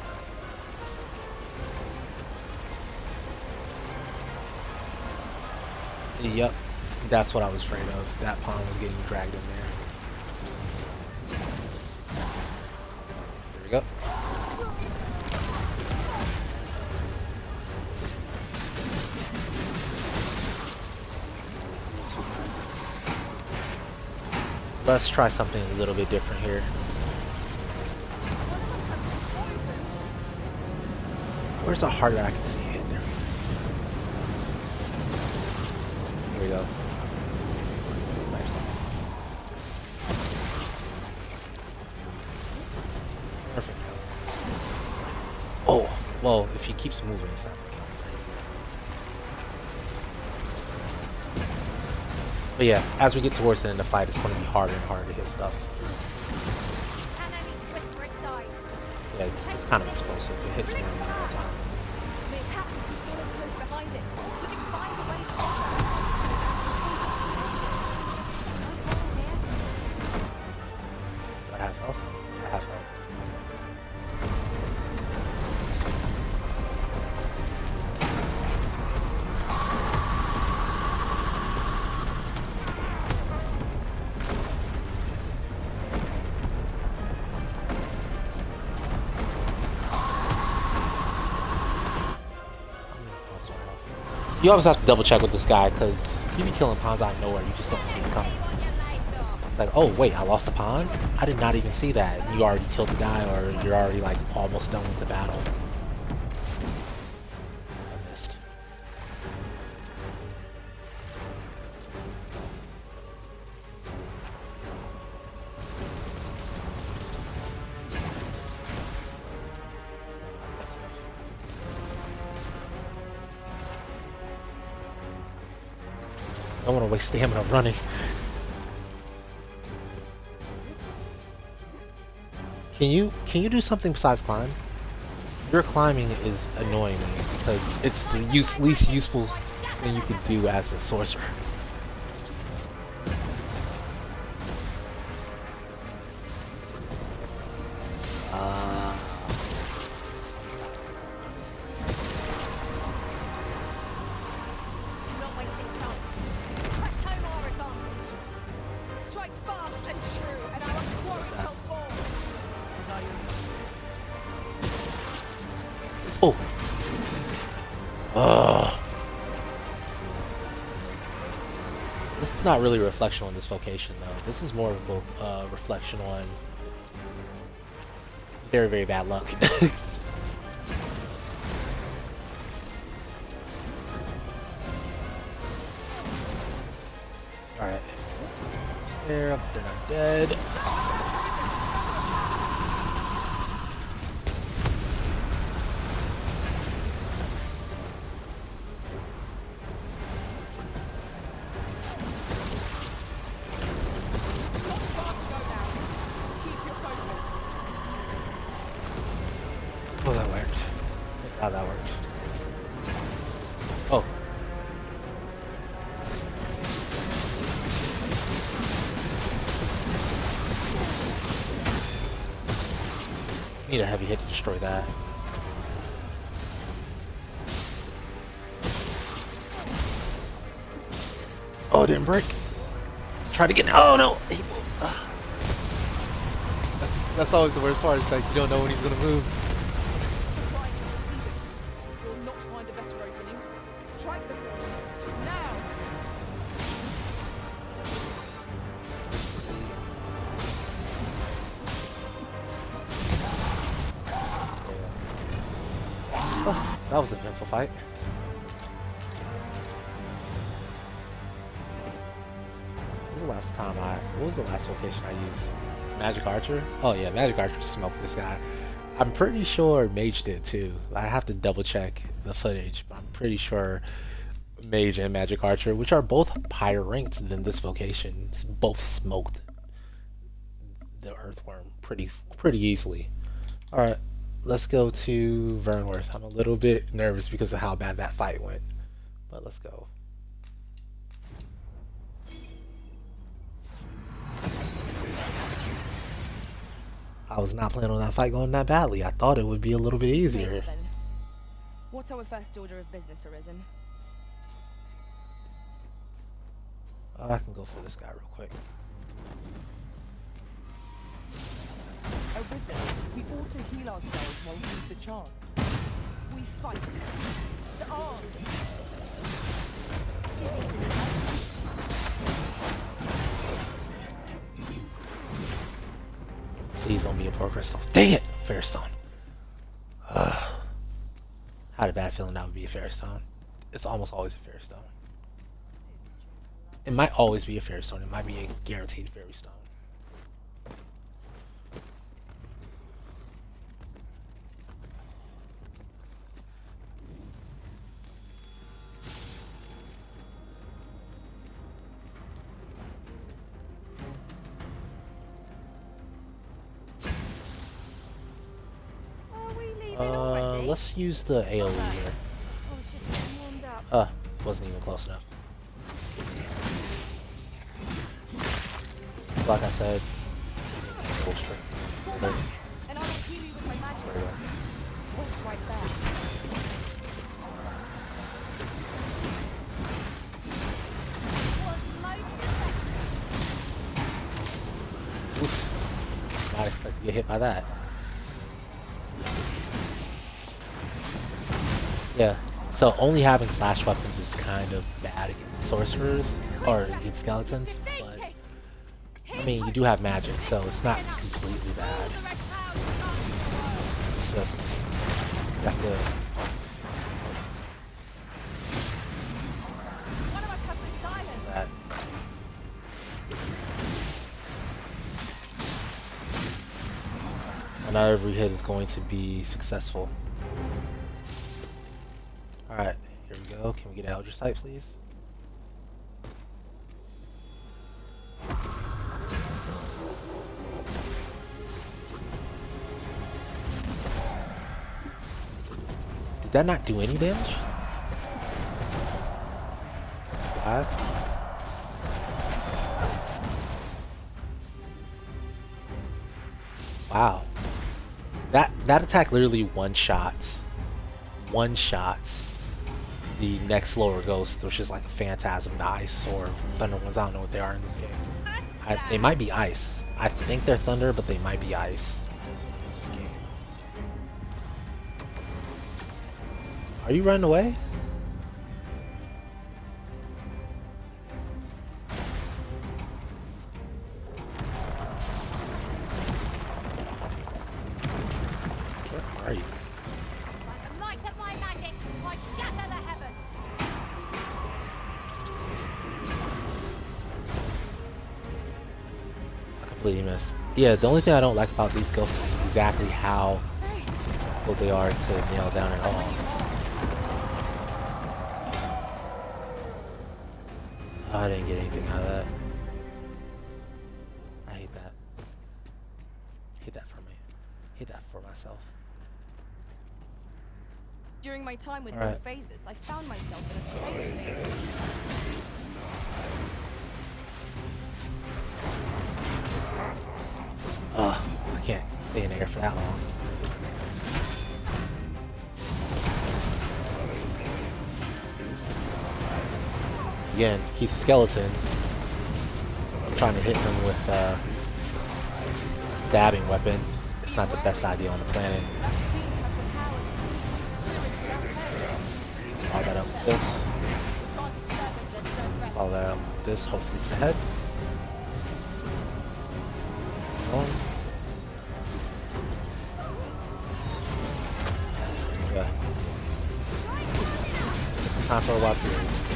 Yep, that's what I was afraid of. That pawn was getting dragged in there. There we go. Let's try something a little bit different here. Where's the heart that I can see? There we go. Nice. Perfect. Oh, well, if he keeps moving, it's not working. But yeah, as we get towards the end of the fight, it's going to be harder and harder to hit stuff. Yeah, it's kind of explosive. It hits more than one at a time. I have health. I have health. You always have to double check with this guy because you be killing pawns out of nowhere. You just don't see it coming. It's like, oh wait, I lost a pawn? I did not even see that. You already killed the guy, or you're already like almost done with the battle. I missed. I don't want to waste stamina running. Can you do something besides climb? Your climbing is annoying me because it's the least useful thing you could do as a sorcerer. This is not really a reflection on this vocation, though. This is more of a reflection on very, very bad luck. Alright. They're not dead. Oh, that worked. Thank God that worked. Oh. Need a heavy hit to destroy that. Oh, it didn't break. Let's try to get. Oh no! He moved. That's always the worst part. It's like you don't know when he's gonna move. You'll not find a better opening. Strike the now. Oh, that was an eventful fight. What was the last location I used? Magic Archer? Oh yeah, Magic Archer smoked this guy. I'm pretty sure Mage did too. I have to double check the footage, but I'm pretty sure Mage and Magic Archer, which are both higher ranked than this vocation, both smoked the Earthworm pretty easily. Alright, let's go to Vernworth. I'm a little bit nervous because of how bad that fight went, but let's go. I was not planning on that fight going that badly. I thought it would be a little bit easier. What's our first order of business, Arisen? I can go for this guy real quick. Arisen, we ought to heal ourselves while we have the chance. We fight. To arms! Please don't be a Pearl Crystal. Dang it! Fairstone. Had a bad feeling that would be a Fairstone. It's almost always a Fairstone. It might always be a Fairstone. It might be a guaranteed Fairstone. Let's use the AoE here. Wasn't even close enough. Like I said, full strength. And I will heal you with my magic. What's right there? Oof. Not expect to get hit by that. Yeah, so only having slash weapons is kind of bad against sorcerers or against skeletons, but I mean, you do have magic, so it's not completely bad. It's just, you have to... That. And not every hit is going to be successful. Alright, here we go. Can we get Eldritch Sight, please? Did that not do any damage? What? Wow. That attack literally one-shots the next lower ghost, which is like a phantasm, the ice or thunder ones. I don't know what they are in this game. They might be ice. I think they're thunder, but they might be ice in this game. Are you running away? Where are you? Completely missed. Yeah, the only thing I don't like about these ghosts is exactly how difficult they are to nail down at all. Oh, I didn't get anything out of that. I hate that. Hate that for me. Hate that for myself. During my time with both phases, I found myself in a strange state of... I can't stay in the air for that long. again, he's a skeleton. I'm trying to hit him with a stabbing weapon. It's not the best idea on the planet. Follow that up with this. Follow that up with this, hopefully to the head. Yeah. It's some time for a while here.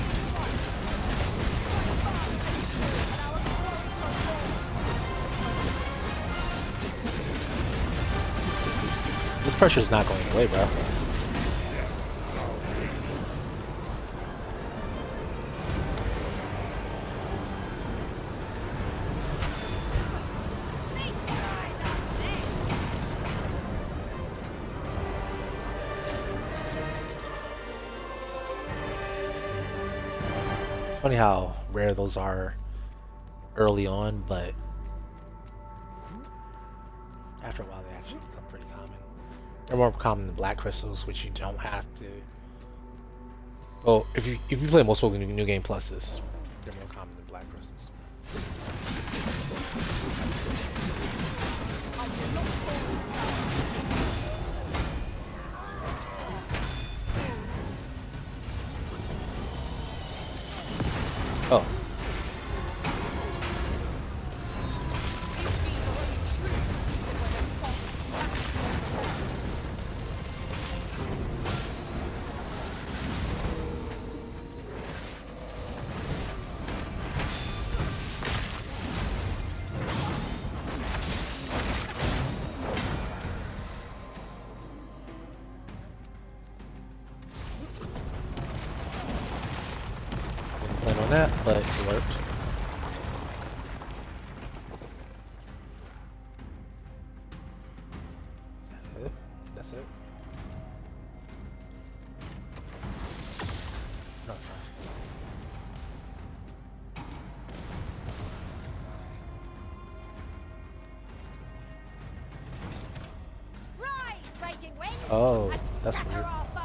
This pressure is not going away, bro. It's funny how rare those are early on, but after a while they actually become pretty common. They're more common than black crystals, which you don't have to. Well, if you play most new game pluses, they're more common than black crystals. Oh. Plan on that, but it worked. Is that it? That's it? No, it's not. Rise, raging winds! Oh, and that's scatter weird. our foes.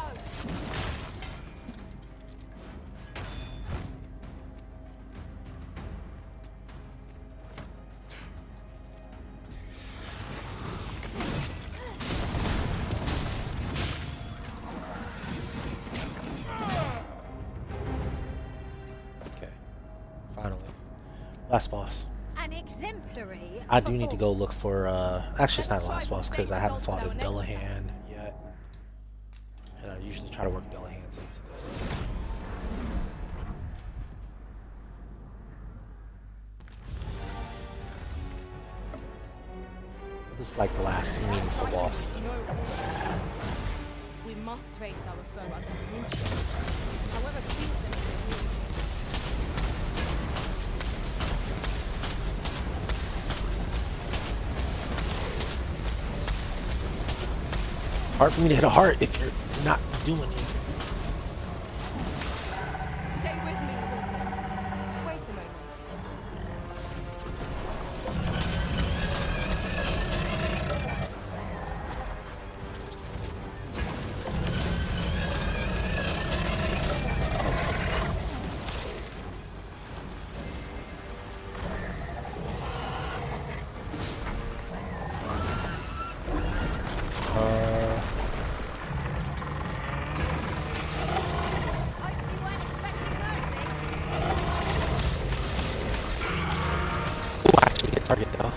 Okay. Finally. Last boss. An exemplary. I do need to go look for, actually it's not the last boss because I haven't fought a Dullahan yet. And I usually try to work Dullahans into this. This is like the last meaningful boss. We must face our foe unflinchingly, however fearsome it may be. Hard for me to hit a heart if you're not doing it. Stay with me, wizard. Wait a moment. Target though.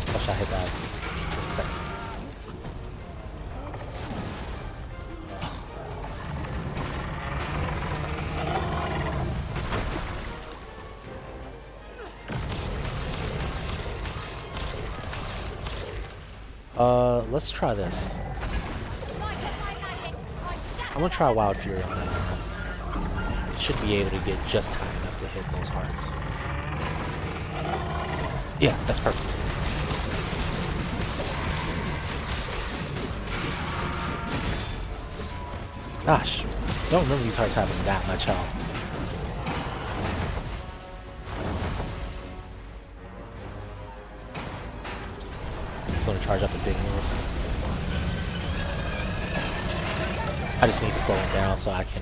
Gosh, I hit that. Let's try this. I'm gonna try Wild Fury on that. Should be able to get just high enough to hit those hearts. Yeah, that's perfect. Gosh, don't remember these hearts having that much health. I'm gonna charge up a big move. I just need to slow him down so I can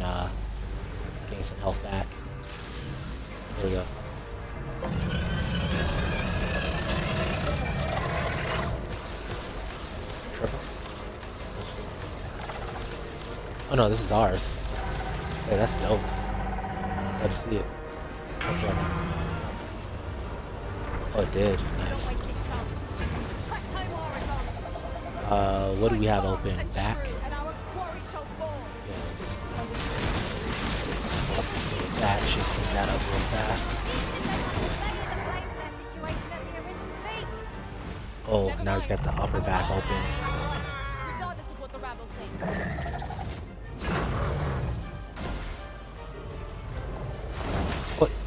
gain some health back. There we go. Triple. Oh no, this is ours. Hey, that's dope. Glad to see it. Oh, it did. Nice. What do we have open? Back? That should clean that up real fast. Oh, now he's got the upper back open.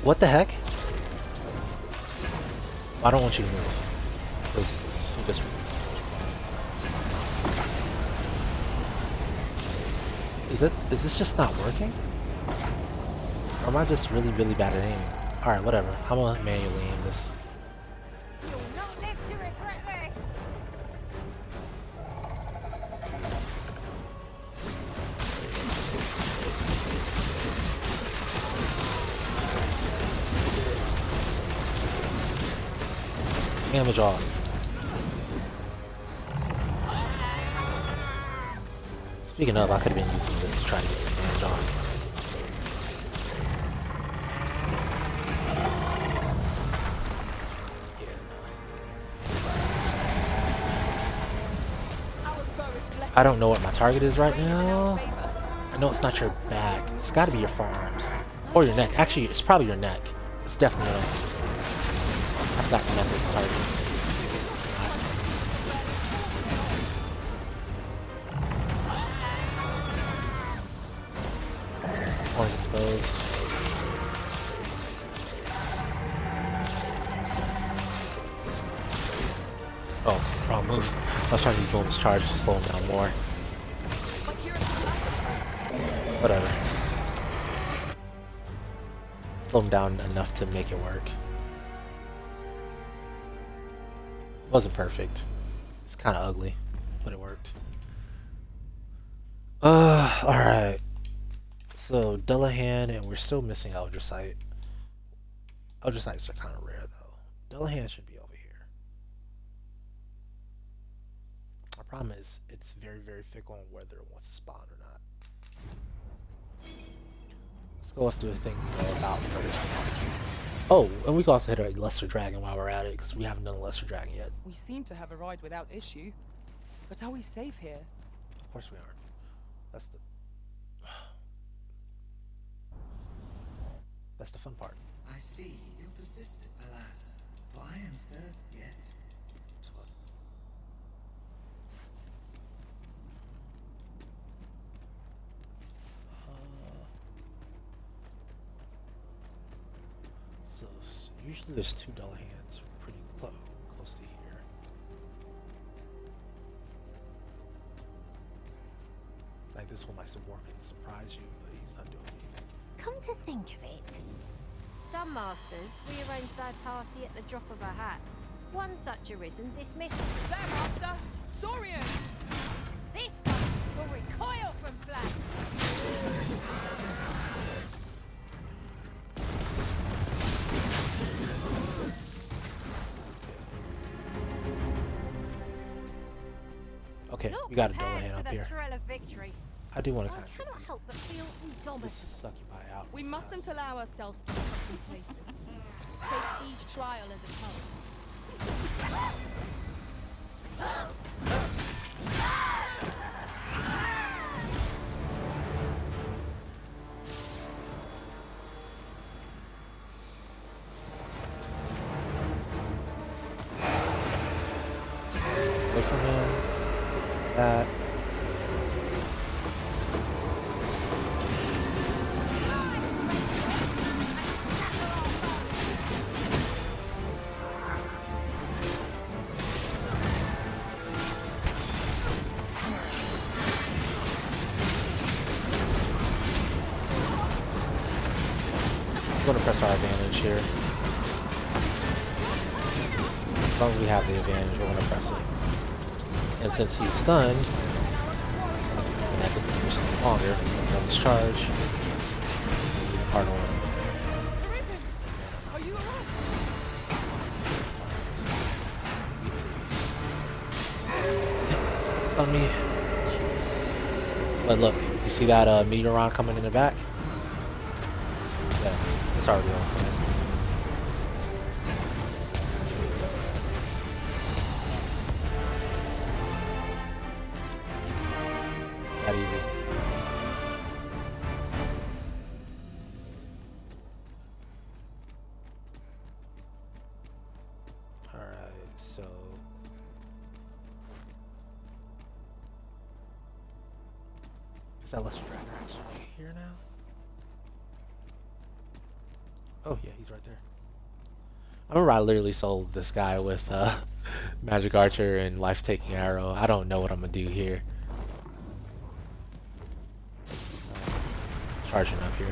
What the heck? I don't want you to move. Because you just is this just not working? Or am I just really, really bad at aiming? Alright, whatever. I'm gonna manually aim this. You'll not live to regret this. Damage off. Speaking of, I could have been using this to try to get some damage off. I don't know what my target is right now. I know it's not your back. It's got to be your forearms. Or your neck. Actually, it's probably your neck. It's definitely your neck. I forgot your neck was the target. Horns exposed. Oh, wrong move. I was trying to use bonus charge to slow him down more. Whatever. Slow him down enough to make it work. Wasn't perfect. It's kind of ugly, but it worked. Alright. So, Dullahan, and we're still missing Eldrasite. Eldrasites are kind of rare, though. Dullahan should be over here. Our problem is, it's very, very fickle on whether it wants to spawn or not. Let's go after the thing we know about first. Oh, and we can also hit a Lesser Dragon while we're at it, because we haven't done a Lesser Dragon yet. We seem to have arrived without issue. But are we safe here? Of course we aren't. That's the fun part. I see, you're persistent, alas, for I am certain yet. So usually there's two Dullahans pretty close to here. Like this one likes to warp and surprise you, but he's not doing anything. Come to think of it, some masters rearrange their party at the drop of a hat. One such arisen dismissed. There, master! Saurian! This one will recoil from flash. Okay, we got a Dullahan up here. Thrill of victory. I do want to kind of cannot help but feel indomitable. suck you by out. We mustn't allow ourselves to become complacent. Take each trial as it comes. Wait for him. That. going to press our advantage here. As long as we have the advantage, we're going to press it. And since he's stunned, and that doesn't take longer, we're going to discharge. Hard on. Are you alright? Stun me. But look, you see that meteoron coming in the back? Yeah, it's already on fire. That easy. Alright, so is that Lesser Dragon actually here now? Oh yeah, he's right there. I remember I literally sold this guy with Magic Archer and Life-Taking Arrow. I don't know what I'm gonna do here. Charging up here.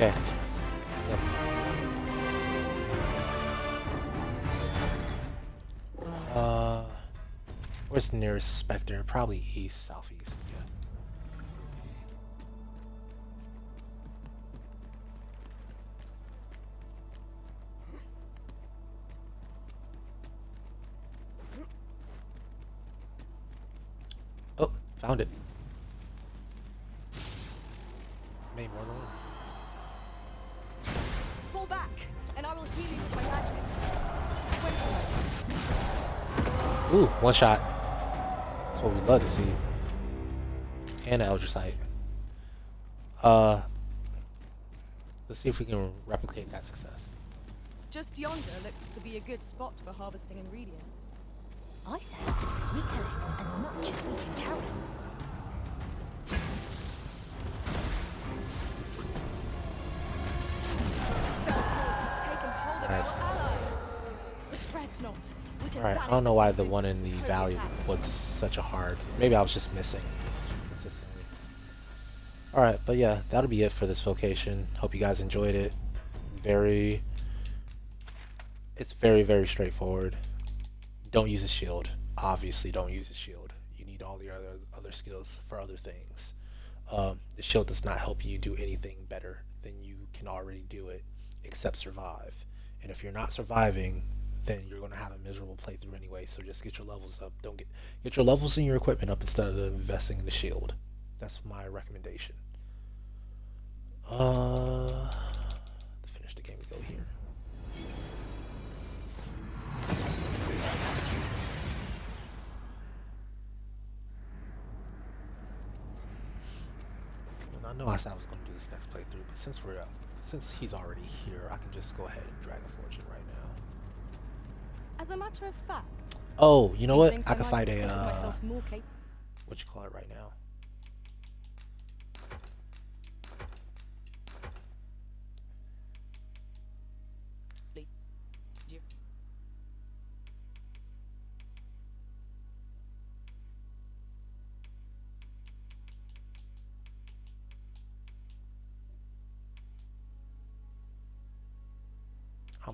Okay. Where's the nearest Spectre? Probably east, southeast. Yeah. Oh, found it. Made more than one. Fall back, and I will heal you with my magic. Ooh, one shot. That's what we'd love to see. And an Eldritch Sight. Let's see if we can replicate that success. Just yonder looks to be a good spot for harvesting ingredients. I say we collect as much as we can carry. Alright, I don't know why the one in the valley was such a hard. Maybe I was just missing consistently. Alright, but yeah, that'll be it for this vocation. Hope you guys enjoyed it. It's very, very straightforward. Don't use a shield. Obviously, don't use a shield. You need all the other skills for other things. The shield does not help you do anything better than you can already do it, except survive. And if you're not surviving, then you're going to have a miserable playthrough anyway. So just get your levels up. Don't get your levels and your equipment up instead of investing in the shield. That's my recommendation. To finish the game, we go here. And I know I said I was going to do this next playthrough, but since he's already here, I can just go ahead and drag a fortune right now. As a matter of fact. Oh, you know what? I can fight a what you call it right now.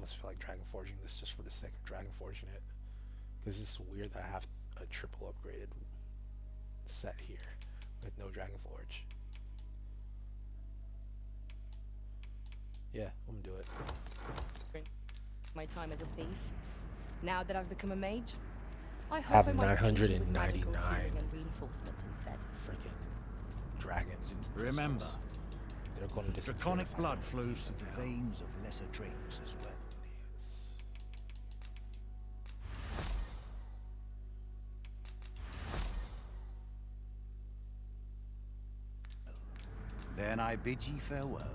almost feel like Dragon Forging this just for the sake of Dragon Forging it. Because it's weird that I have a triple upgraded set here with no Dragon Forge. Yeah, I'm gonna do it. My time as a thief. Now that I've become a mage, I have hope I might aid you with 999 magical healing and reinforcement instead. freaking dragons. Remember, They're going to disappear draconic if I blood don't flows use through them the now. veins of lesser drakes as well. Then I bid ye farewell.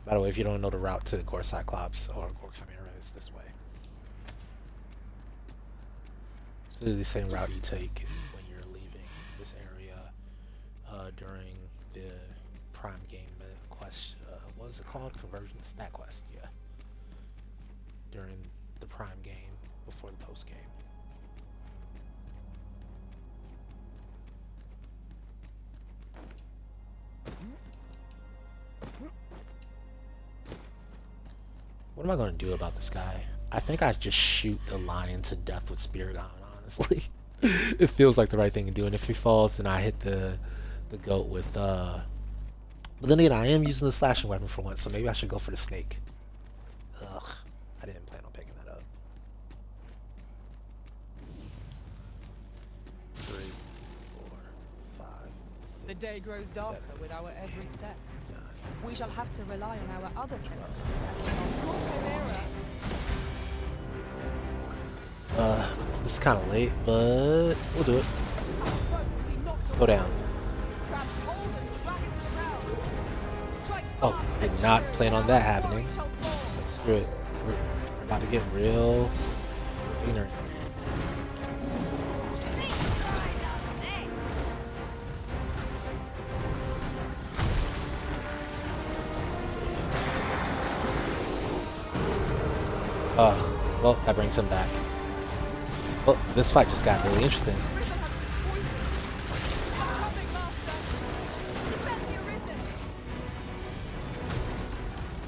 By the way, if you don't know the route to the Gore Cyclops or Gore Chimera, it's this way. It's literally the same route you take when you're leaving this area during the Prime Game quest. What is it called? Convergence? That quest, yeah. During the Prime Game before the post game. What am I going to do about this guy? I think I just shoot the lion to death with Spearhand, honestly. It feels like the right thing to do, and if he falls, then I hit the goat with but then again, I am using the slashing weapon for once, so maybe I should go for the snake. Ugh, I didn't plan on picking that up. 3, 4, 5, 6, The day grows darker with our every step. 9. We shall have to rely on our other senses. This is kind of late, but we'll do it. Go down. Oh, did not plan on that happening. Screw it. We're about to get real ignorant. Well, that brings him back. Well, this fight just got really interesting.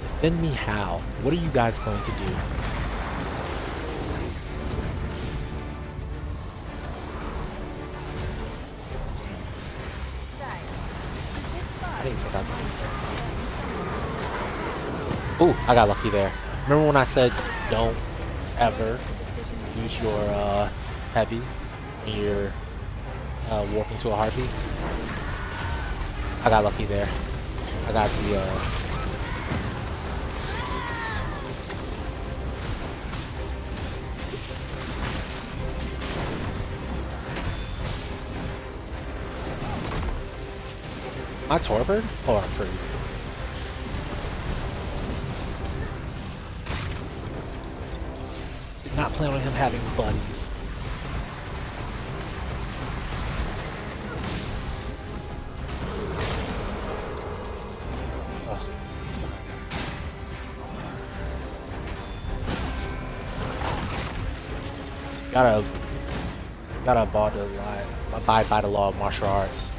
Defend me how? What are you guys going to do? I didn't forgot this. Ooh, I got lucky there. Remember when I said don't ever use your heavy when you're warping to a harpy? I got lucky there. I got the my torpid? Oh, I'm freezing. Did not plan on him having buddies. Ugh. Gotta abide by the law of martial arts.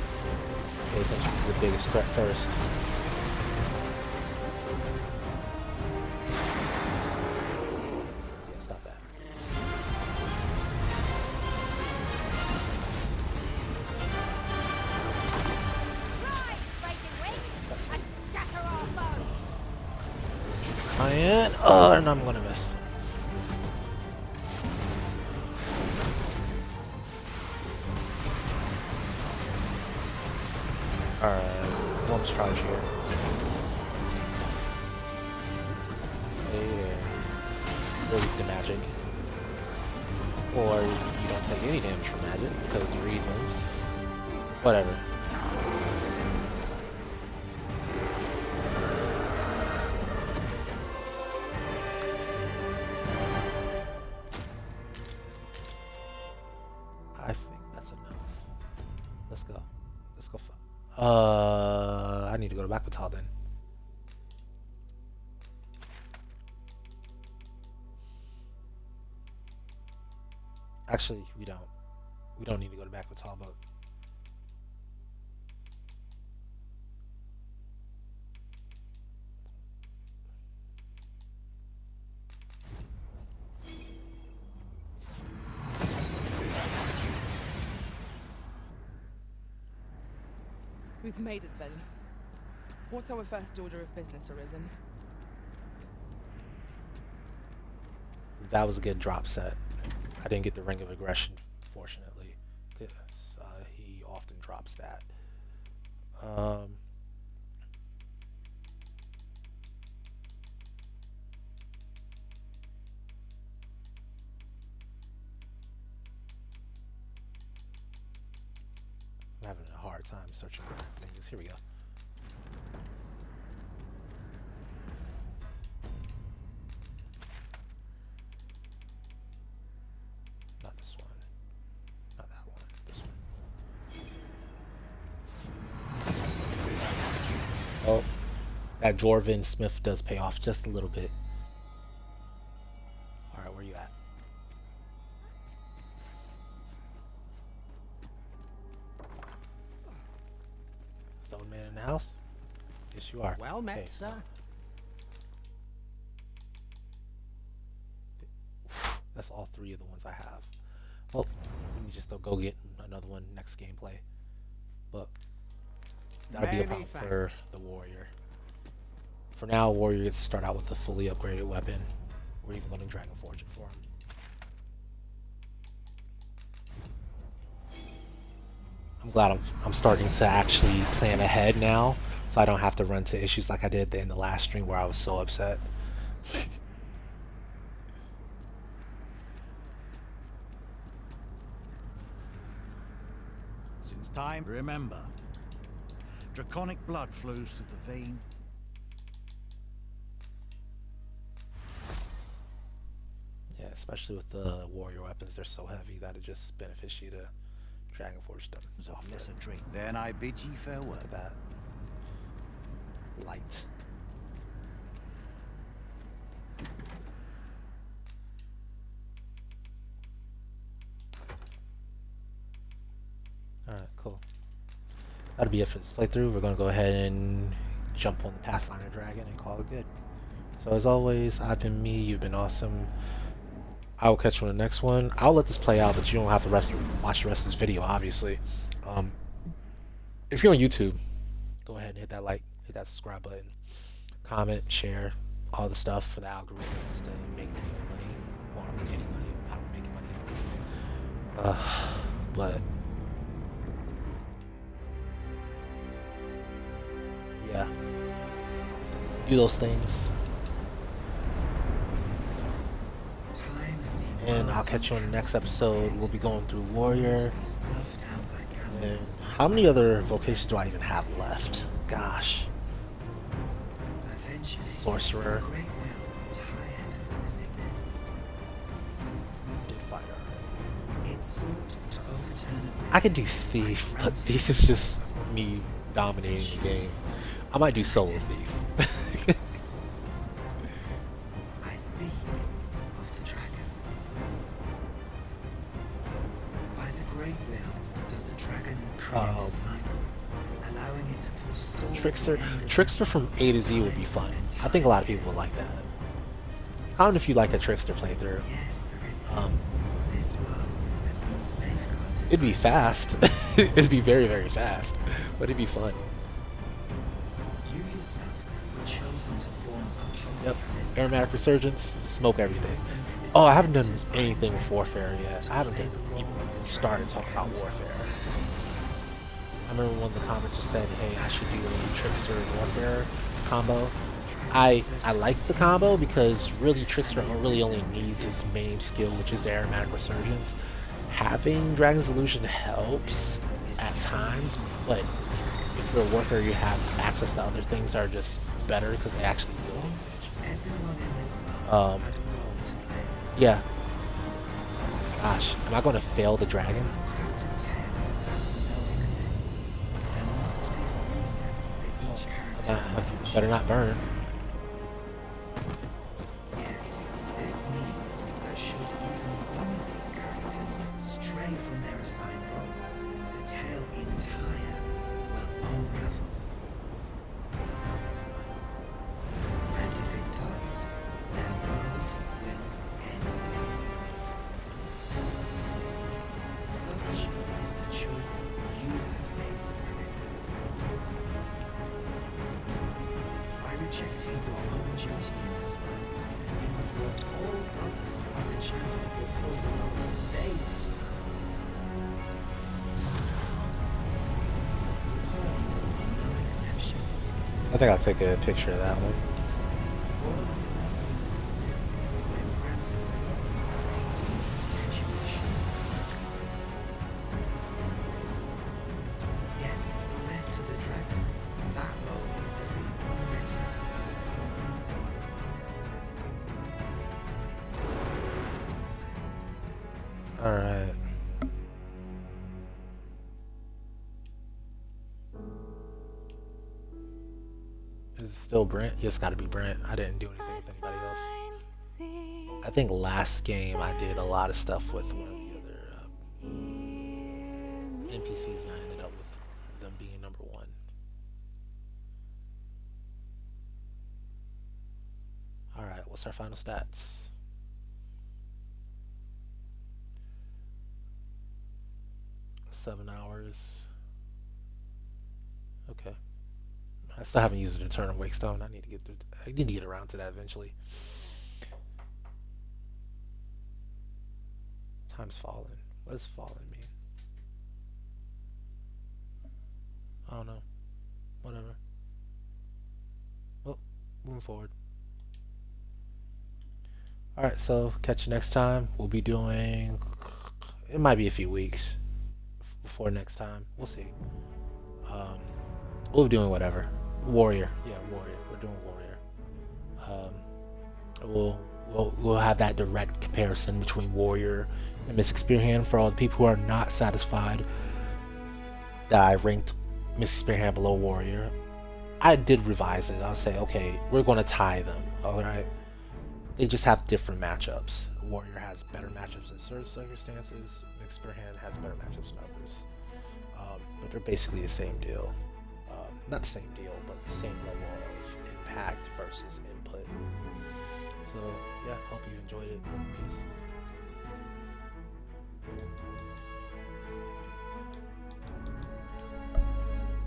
Pay attention to the biggest threat first. Yeah, stop that. And I'm gonna miss. Alright, one charge here. Yeah. Really the magic. Or you don't take any damage from magic because of reasons. Whatever. I think that's enough. Let's go. Let's go. I need to go to Blightcloud then. Actually, we don't. We don't need to go to Blightcloud, but We've made it then. What's our first order of business, Arisen? that was a good drop set. I didn't get the Ring of Aggression, fortunately, because he often drops that. I'm having a hard time searching for things. Here we go. Not this one. Not that one. This one. Oh, that Dwarven Smith does pay off just a little bit. Alright, where you at? Stone man in the house? Yes, you are. Well met, Hey. sir. That's all three of the ones I have. Well, we need just to go get another one next gameplay. But that'll be a problem for the warrior. For now, warrior gets to start out with a fully upgraded weapon. We're even going to Dragon Forge it for him. I'm glad I'm starting to actually plan ahead now, so I don't have to run into issues like I did in the last stream where I was so upset. Since time, remember, draconic blood flows through the vein. Yeah, especially with the warrior weapons, they're so heavy that it just benefits you to Dragon Forge them. Of lesser drink. Then I bid ye farewell. Look at that. Light. Alright, cool. That'll be it for this playthrough. We're going to go ahead and jump on the Pathfinder Dragon and call it good. So as always, I've been me, you've been awesome. I will catch you on the next one. I'll let this play out, but you don't have to watch the rest of this video, obviously. If you're on YouTube, go ahead and hit that like, hit that subscribe button, comment, share, all the stuff for the algorithms to make money, or any money. I don't make money. But yeah, do those things. And I'll catch you on the next episode. We'll be going through Warrior. And how many other vocations do I even have left? Gosh. Sorcerer. Did fighter. I could do Thief, but Thief is just me dominating the game. I might do Solo Thief. Trickster from A to Z would be fun. I think a lot of people would like that. Comment if you like a Trickster playthrough. It'd be fast. It'd be very, very fast, but it'd be fun. Yep. Aromatic Resurgence, smoke everything. Oh, I haven't done anything with Warfare yet. I haven't even started talking about Warfare. I remember one of the comments just said, hey, I should do a Trickster Warfare combo. I like the combo because really Trickster really only needs his main skill, which is the Aromatic Resurgence. Having Dragon's Illusion helps at times, but if you're a Warfare, you have access to other things that are just better because they actually deal damage. Yeah. Gosh, am I going to fail the dragon? Better not burn. Yet, this means that should even one of these characters stray from their assigned role, the tale entire will unravel. And if it does, their world will end. Such is the choice you have made, Arisen. By rejecting your own duty in this world, you have robbed all others of the chance to fulfill the roles they assigned. Pawns are no exception. I think I'll take a picture of that one. All of the nothingness of Oblivion, they were granted the role of aiding perpetuation of the cycle. Yet, bereft of the dragon, that role has been unwritten. Alright. Is it still Brent? Yeah, it's gotta be Brent. I didn't do anything with anybody else. I think last game I did a lot of stuff with one of the other NPCs and I ended up with them being number one. Alright, what's our final stats? $7 hours. Okay. I still haven't used an Eternal Wakestone. I need to get around to that eventually. Time's falling. What does falling mean? I don't know. Whatever. Well, moving forward. Alright, so catch you next time. We'll be doing... It might be a few weeks before next time. We'll see. We'll be doing whatever. Warrior. Yeah, Warrior. We're doing Warrior. We'll have that direct comparison between Warrior and Mystic Spearhand for all the people who are not satisfied that I ranked Mystic Spearhand below Warrior. I did revise it. I'll say, okay, we're going to tie them. Alright? They just have different matchups. Warrior has better matchups in certain circumstances. Mystic Spearhand has better matchups in others. But they're basically the same deal. Not the same deal, but the same level of impact versus input. So, yeah, hope you enjoyed it. Peace.